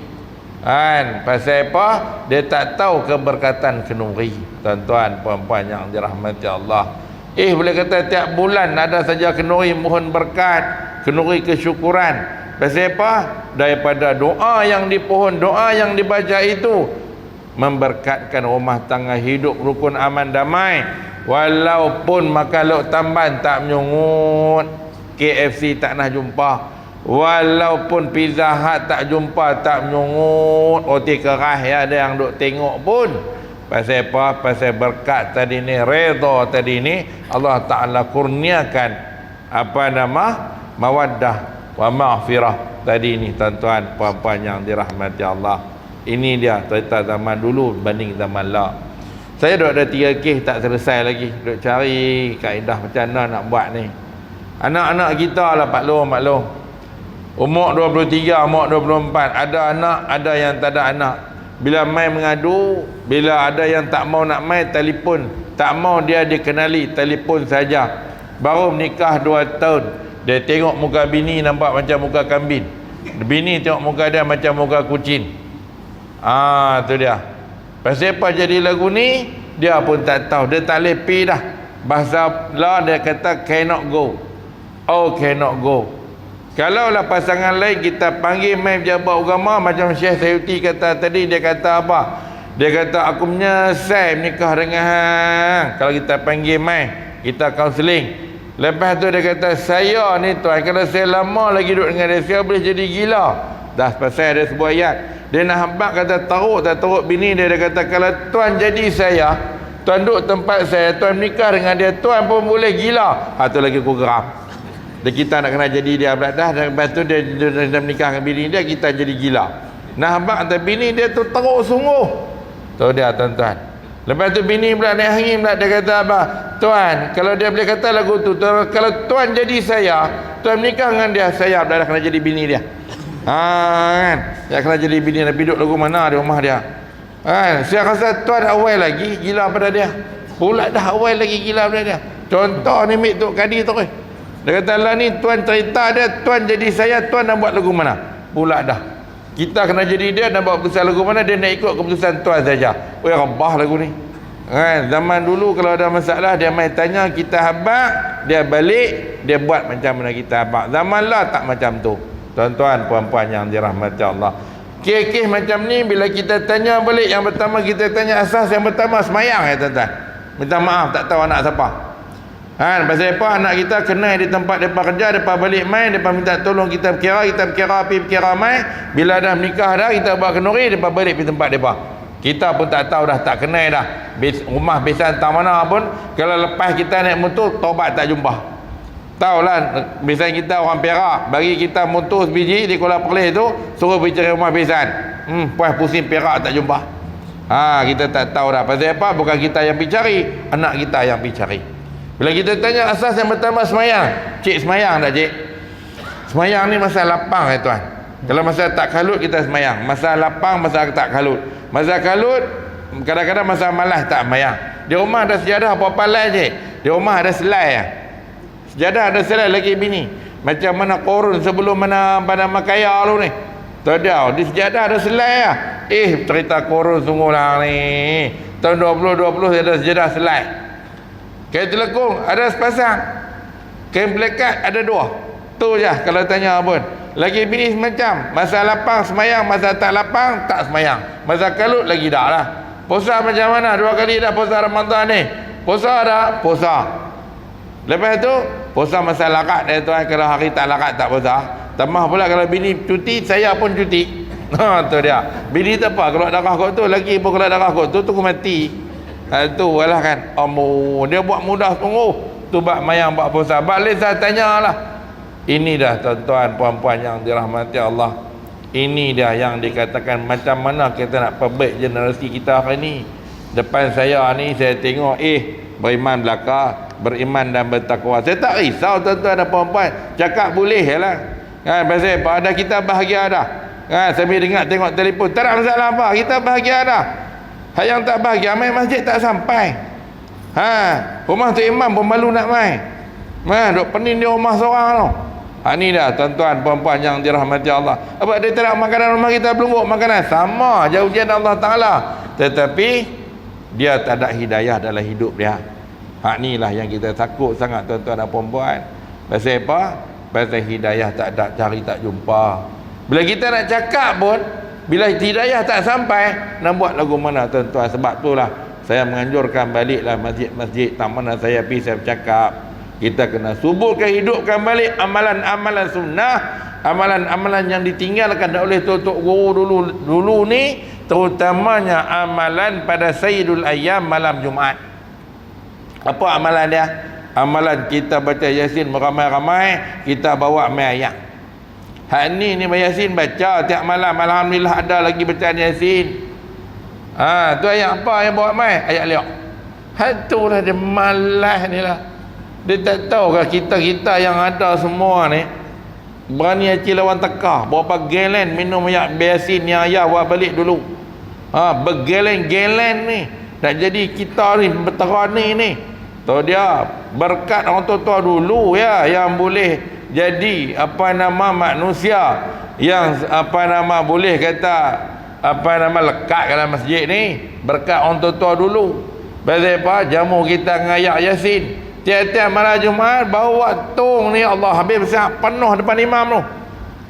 Speaker 2: Kan? Pasal apa? Dia tak tahu keberkatan kenduri. Tuan-tuan, puan-puan yang dirahmati Allah. Boleh kata tiap bulan ada saja kenduri mohon berkat, kenduri kesyukuran. Pasal apa? Daripada doa yang dipohon, doa yang dibaca itu memberkatkan rumah tangga, hidup rukun aman damai. Walaupun makan lauk tamban tak menyungut, KFC tak nak jumpa, walaupun Pizza Hut tak jumpa, tak menyungut, roti keras ya ada yang duk tengok pun. Pasal apa? Pasal berkat tadi ni, redha tadi ni, Allah Ta'ala kurniakan apa nama? Mawaddah wa maghfirah tadi ni, tuan-tuan puan-puan yang dirahmati Allah. Ini dia cerita zaman dulu banding zaman lah. Saya duk ada 3 kes tak selesai lagi, duk cari kaedah macam mana nak buat ni. Anak-anak kita lah maklum, umur 23, umur 24, ada anak, ada yang tak ada anak. Bila mai mengadu, bila ada yang tak mau nak mai, telefon, tak mau dia dikenali, telefon saja. Baru menikah 2 tahun, dia tengok muka bini nampak macam muka kambing, bini tengok muka dia macam muka kucing. Tu dia. Pasal apa jadi lagu ni? Dia pun tak tahu, dia tak lepi dah. Bahasa lah dia kata cannot go. Oh, cannot go. Kalau lah pasangan lain kita panggil main pejabat agama, macam Syekh Sayuti kata tadi, dia kata apa? Dia kata aku menyesal menikah dengan hang. Kalau kita panggil main, kita kaunseling. Lepas tu dia kata saya ni tuan, kalau saya lama lagi duduk dengan dia, saya boleh jadi gila. Dah pasal ada sebuah ayat. Dia nak habak kata teruk tak teruk bini dia. Dia kata kalau tuan jadi saya, tuan duduk tempat saya, tuan menikah dengan dia, tuan pun boleh gila. Tu lagi aku geram. Dan kita nak kena jadi dia pula dah. Dan lepas tu dia menikah dengan bini dia, kita jadi gila. Nak habak kata bini dia tu teruk sungguh. Tu dia tuan-tuan. Lepas tu bini pula naik angin pula, dia kata apa? Tuan, kalau dia boleh kata lagu tu, kalau tuan jadi saya, tuan menikah dengan dia, saya pula dah kena jadi bini dia. Kan, dia kena jadi bini, nak duduk lagu mana di rumah dia. Kan, saya rasa tuan awal lagi gila pada dia, pula dah awal lagi gila pada dia. Contoh ni Mik Tok Kadi tu, dia kata lah ni tuan cerita dia, tuan jadi saya, tuan nak buat lagu mana, pula dah kita kena jadi dia, nak buat keputusan lagu mana, dia nak ikut keputusan tuan saja. Rabah lagu ni. Kan, zaman dulu kalau ada masalah dia mai tanya, kita habaq, dia balik, dia buat macam mana kita habaq. Zaman lah tak macam tu. Tuan-tuan, puan-puan yang dirahmati Allah. Kes-kes macam ni bila kita tanya balik, yang pertama kita tanya asas yang pertama semayang ya tuan-tuan. Minta maaf tak tahu anak siapa. Kan, pasal apa anak kita kenal di tempat depa kerja, depa balik main, depa minta tolong kita berkira mai. Bila dah menikah dah, kita buat kenduri, depa balik pergi tempat depa. Kita pun tak tahu dah, tak kenal dah. Rumah besan tak mana pun, kalau lepas kita naik motor, taubat tak jumpa. Tahulah, biasanya kita orang Perak, bagi kita motor sebiji di Kuala Perlis tu, suruh pergi cari rumah besan. Puas pusing Perak tak jumpa. Kita tak tahu dah. Pasal apa? Bukan kita yang pergi cari, anak kita yang pergi cari. Bila kita tanya asas yang pertama semayang. Cik semayang tak cik? Semayang ni masa lapang ya tuan. Kalau masa tak kalut kita semayang. Masa lapang, masa tak kalut. Masa kalut, kadang-kadang masa malas tak semayang. Di rumah ada sejadah apa-apa lain cik. Di rumah ada selai ya. Sejadah ada selai lagi bini. Macam mana korun sebelum mana pada makaya lu ni. Tak ada. Di sejadah ada selai ya. Cerita korun sungguh lah ni. Tahun 2020 ada sejadah selai. Kain telekung ada sepasang. Kain pelekat ada 2. Tu je kalau tanya pun. Lagi bini semacam. Masa lapang semayang, masa tak lapang tak semayang. Masa kalut lagi dah lah. Puasa macam mana? 2 kali dah puasa Ramadan ni. Puasa dah? Puasa. Lepas tu puasa masa lakat dia tuan, kalau hari tak lakat tak puasa. Tambah pula kalau bini cuti, saya pun cuti. Tu dia. Bini tak apa, kalau darah kot tu, lagi pun kalau darah kot tu mati. Tu lah kan. Dia buat mudah sungguh. Tu bak mayang bak puasa. Balik saya tanyalah. Ini dah tuan-tuan puan-puan yang dirahmati Allah. Ini dia yang dikatakan macam mana kita nak perbaik generasi kita hari ni. Depan saya ni saya tengok beriman belaka, beriman dan bertakwa. Saya tak risau tuan-tuan dan puan-puan. Cakap boleh lah. Kan pasal apa? Ada kita bahagia dah. Kan sambil dengar tengok telefon. Tak ada masalah apa. Kita bahagia dah. Hak yang tak bahagia main masjid tak sampai. Rumah tu imam pun malu nak main. Duk pening di rumah seorang tu. Ni dah tuan-tuan puan-puan yang dirahmati Allah. Apa dia tak makanan rumah kita belum buat makanan sama je ujian Allah Taala. Tetapi dia tak ada hidayah dalam hidup dia. Ni lah yang kita takut sangat tuan-tuan dan puan-puan. Pasal apa? Pasal hidayah tak ada, cari tak jumpa. Bila kita nak cakap pun, bila hidayah tak sampai, nak buat lagu mana tuan-tuan? Sebab itulah saya menganjurkan baliklah masjid-masjid tak mana saya pergi saya bercakap. Kita kena suburkan, hidupkan balik amalan-amalan sunnah, amalan-amalan yang ditinggalkan oleh tok-tok guru dulu ni, terutamanya amalan pada Sayyidul Ayyam malam Jumaat. Apa amalan dia? Amalan kita baca Yasin beramai-ramai, kita bawa mai ayat. Hak ni Yasin baca tiap malam, alhamdulillah ada lagi bacaan Yasin. Tu ayat apa yang bawa mai? Ayat liak. Itulah dia malas ni lah. Dia tak tahu ke kita yang ada semua ni berani acil lawan tekah, berapa gelen minum ayat Yasin yang ayah buat balik dulu. Bergelen-gelen ni. Tak jadi kita ni berterani ni. Tu dia berkat orang tua-tua dulu ya, yang boleh jadi manusia yang boleh kata lekat dalam masjid ni, berkat orang tua-tua dulu. Pasal apa? Jamu kita ngayak Yasin. Tiap-tiap malam Jumaat bawa tong ni, Allah habis besar penuh depan imam tu.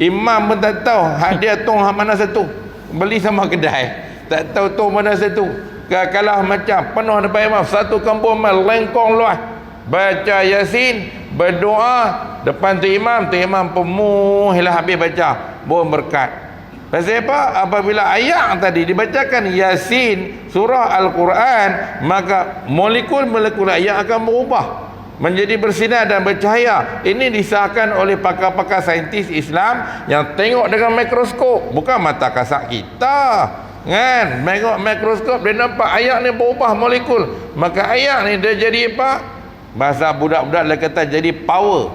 Speaker 2: Imam pun tak tahu hak dia tong hak mana satu. Beli sama kedai. Tak tahu tong mana satu. Kalau macam penuh depan imam, satu kampung melengkong luas. Baca Yasin, berdoa depan tu imam pemuhlah habis baca. Pun berkat. Pasal apa? Apabila ayat tadi dibacakan Yasin, surah Al-Quran, maka molekul-molekul ayat akan berubah menjadi bersinar dan bercahaya. Ini disahkan oleh pakar-pakar saintis Islam yang tengok dengan mikroskop, bukan mata kasar kita. Kan? Tengok mikroskop, dia nampak ayat ni berubah molekul. Maka ayat ni dia jadi apa? Bahasa budak-budak dia kata jadi power.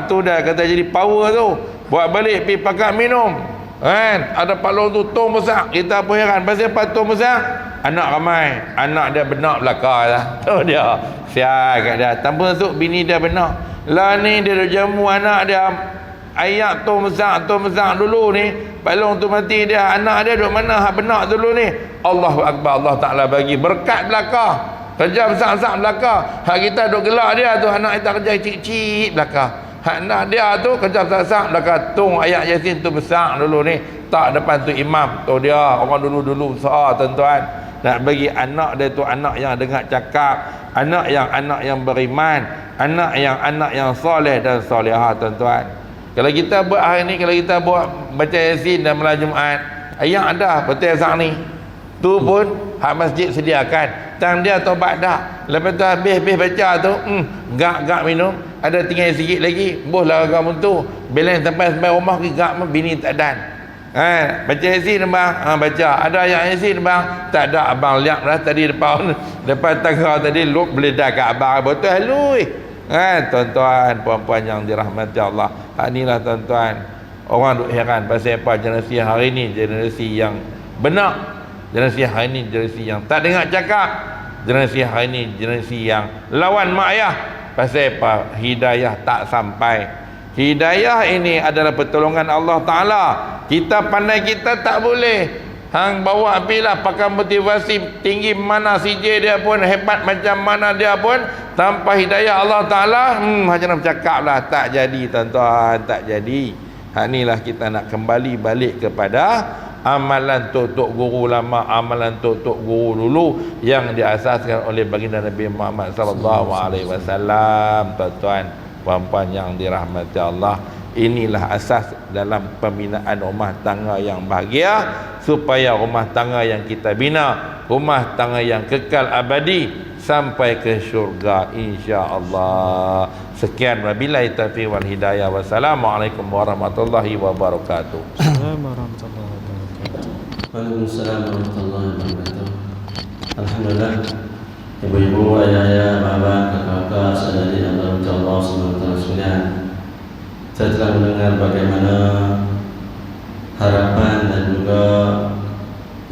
Speaker 2: Tu dah kata jadi power tu. Buat balik pergi pakat minum. Kan? Ada palung tu tong besar. Kita pun heran. Pasal apa tong besar? Anak ramai. Anak dia benak belakang lah. Tu dia. Sial kat dia. Tanpa masuk bini dia benak. Lah ni dia dah jamu anak dia. Ayat tong besar dulu ni. Palung tu mati dia. Anak dia duduk mana hak benak dulu ni? Allahu Akbar. Allah Ta'ala bagi berkat belakang. Kerja besar-besar belakang. Hak kita duduk gelak dia tu. Anak kita kerja cik-cik belakang. Hak nak dia tu kerja besar belakang. Tung ayat Yasin tu besar dulu ni. Tak depan tu imam. Tu dia orang dulu-dulu besar tuan-tuan. Nak bagi anak dia tu anak yang dengar cakap. Anak yang beriman. Anak yang soleh dan solehah tuan-tuan. Kalau kita buat hari ni, kalau kita buat baca Yasin dan malam Jumaat, ayat ada betul sang ni. Tu pun hak masjid sediakan. Tang dia tobat dah. Lepas tu habis baca tu, gak minum. Ada tinggal sikit lagi, bohlah kamu tu. Balance sampai rumah ke gak bini tak dan. Baca Yasin bang, baca. Ada ayat Yasin bang, tak ada abang lihat dah tadi depan tangga tadi lu beledak kat abang betul halui. Tuan-tuan, puan-puan yang dirahmati Allah. Inilah tuan-tuan. Orang duk heran pasal apa generasi hari ni, generasi yang benar. Generasi hari ni generasi yang tak dengar cakap. Generasi hari ni generasi yang lawan mak ayah. Pasal apa? Hidayah tak sampai. Hidayah ini adalah pertolongan Allah Ta'ala. Kita pandai kita tak boleh. Hang bawa apilah pakai motivasi tinggi mana CJ dia pun, hebat macam mana dia pun, tanpa hidayah Allah Ta'ala, macam nak bercakap lah, tak jadi tuan-tuan, tak jadi. Inilah kita nak kembali balik kepada amalan tok guru lama, amalan tok guru dulu yang diasaskan oleh baginda Nabi Muhammad sallallahu alaihi wasallam. Tuan-tuan, puan-puan yang dirahmati Allah, inilah asas dalam pembinaan rumah tangga yang bahagia, supaya rumah tangga yang kita bina rumah tangga yang kekal abadi sampai ke syurga insya-Allah. Sekian, wabillahi taufiq wal hidayah. Wassalamualaikum warahmatullahi wabarakatuh.
Speaker 1: Waalaikumsalam warahmatullahi wabarakatuh. Alhamdulillah, ibu-ibu, ayah-ayah, bapak, kakak-kakak, saudari yang dirahmati Allah SWT sekalian, saya telah mendengar bagaimana harapan dan juga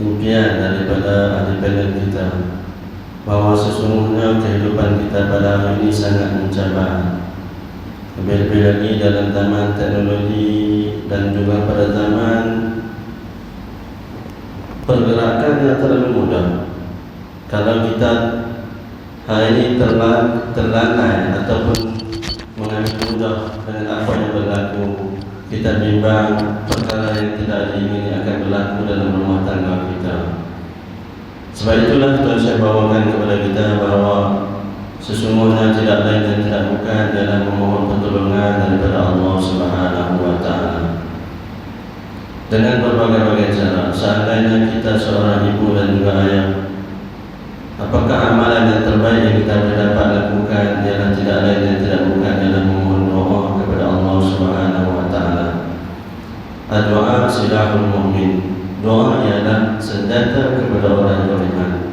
Speaker 1: impian daripada ahli panel kita, bahwa sesungguhnya kehidupan kita pada hari ini sangat mencabar. Lebih-lebih lagi dalam zaman teknologi dan juga pada zaman pergerakan yang terlalu mudah. Kalau kita hari ini terlanai ataupun mengambil mudah dengan apa yang berlaku, kita bimbang perkara yang tidak diingini akan berlaku dalam rumah tangga kita. Sebab itulah Tuhan saya bawakan kepada kita bahawa sesungguhnya tidak lain dan tidak bukan dalam memohon pertolongan daripada Allah Subhanahu wa taala dengan berbagai-bagai cara. Seandainya kita seorang ibu dan juga ayah, apakah amalan yang terbaik yang kita dapat lakukan ialah tidak lain dan tidak bukan dalam memohon doa kepada Allah Subhanahu wa taala. Doa silahul mu'min. Doa ialah senjata kepada orang beriman.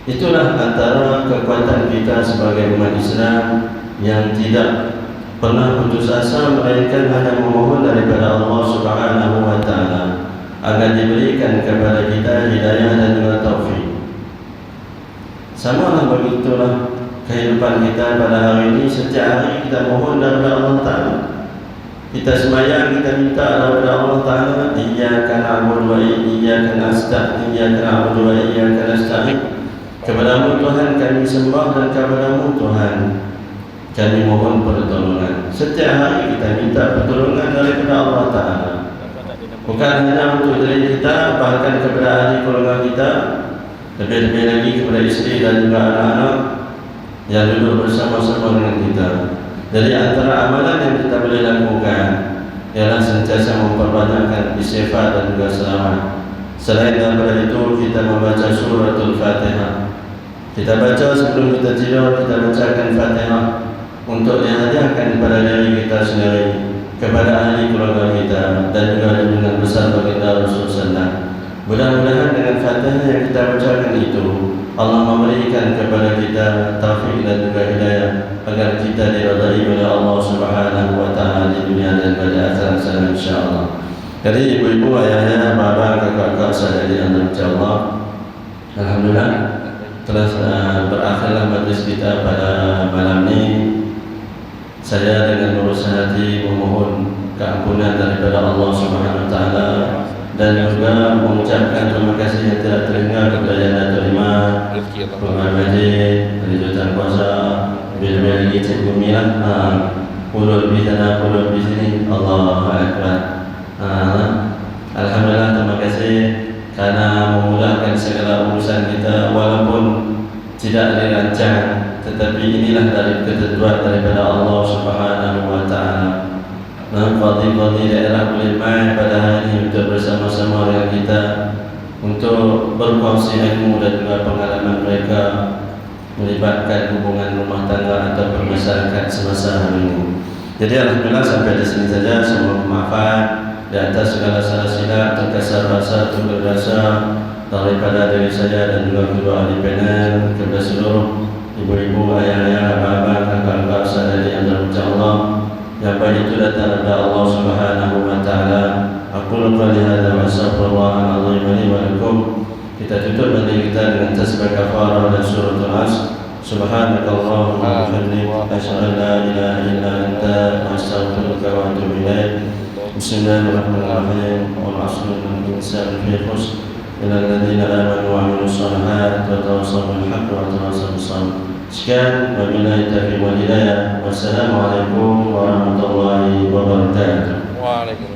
Speaker 1: Itulah antara kekuatan kita sebagai umat Islam yang tidak pernah putus asa, melainkan hanya memohon daripada Allah Subhanahu wa taala agar diberikan kepada kita hidayah dan juga taufik. Samalah begitulah kehidupan kita pada hari ini. Setiap hari kita mohon daripada Allah taala. Kita sembahyang, kita minta daripada Allah taala, iyyaka na'budu wa iyyaka nasta'in, iyyaka na'budu wa iyyaka nasta'in. Kepadamu Tuhan kami sembah dan kepadamu Tuhan kami mohon pertolongan. Setiap hari kita minta pertolongan daripada Allah taala. Bukan hanya untuk diri kita, bahkan kepada ahli keluarga kita, lebih-lebih lagi kepada isteri dan juga anak-anak yang duduk bersama-sama dengan kita. Dari antara amalan yang kita boleh lakukan ialah sentiasa memperbanyakkan istighfar dan juga selawat. Selain daripada itu, kita membaca suratul Fatihah. Kita baca sebelum kita tidur, kita bacakan Fatihah untuk dihadiahkan kepada diri kita sendiri, kepada ahli keluarga kita, dan juga dengan besar baginda Rasulullah. Mudah-mudahan dengan Fatihah yang kita bacakan itu, Allah memberikan kepada kita taufik dan juga hidayah agar kita diridai oleh Allah Subhanahu wa taala di dunia dan pada akhirat sana insyaallah. Jadi ibu-ibu, ayah-ayah, bapak, kakak-kakak, saudari yang dirahmati Allah, alhamdulillah telah berakhirlah majlis kita pada malam ini. Saya dengan berusaha hati memohon keampunan daripada Allah Subhanahu wa taala dan juga mengucapkan terima kasih yang tidak terhingga kepada yang terima Tuan Majid, Kejutan Kuasa, bila-bila lagi Cikgu Milah, pulut di sana, pulut di sini, Allahu Akbar. Alhamdulillah, terima kasih karena memudahkan segala urusan kita walaupun tidak dirancang, tetapi inilah dari ketentuan daripada Allah Subhanahu wa taala. Qadi-qadi daerah boleh main pada hari ini untuk bersama-sama dengan kita untuk berkongsi ilmu dan juga pengalaman mereka melibatkan hubungan rumah tangga atau masyarakat semasa hari ini. Jadi alhamdulillah sampai di sini saja. Semoga bermanfaat di atas segala salah silap, terkasar rasa, terkasar rasa daripada diri saya dan juga kedua ahli panel, kepada seluruh ibu-ibu, ayah-ayah, bapak, kakak-kakak, saudari yang dirahmati Allah. Yang baik itu datang dari Allah Subhanahu wa taala. Aku qali hadza wa astaghfirullah al-azim li wa lakum. Kita tutup nanti kita dengan tasbih kafarah dan suratul Asr. Subhanakallahumma wa bihamdika asyhadu an la ilaha illa anta astaghfiruka wa atubu ilaik. Bismillahirrahmanirrahim. Wal 'asri innal insana lafi khusr illa alladziina aamanu wa 'amilus shalihaati wa tawassaw bil haqqi wa tawassaw bis sabr. Sekian, wabillahi taufiq wal hidayah. Wassalamualaikum warahmatullahi wabarakatuh.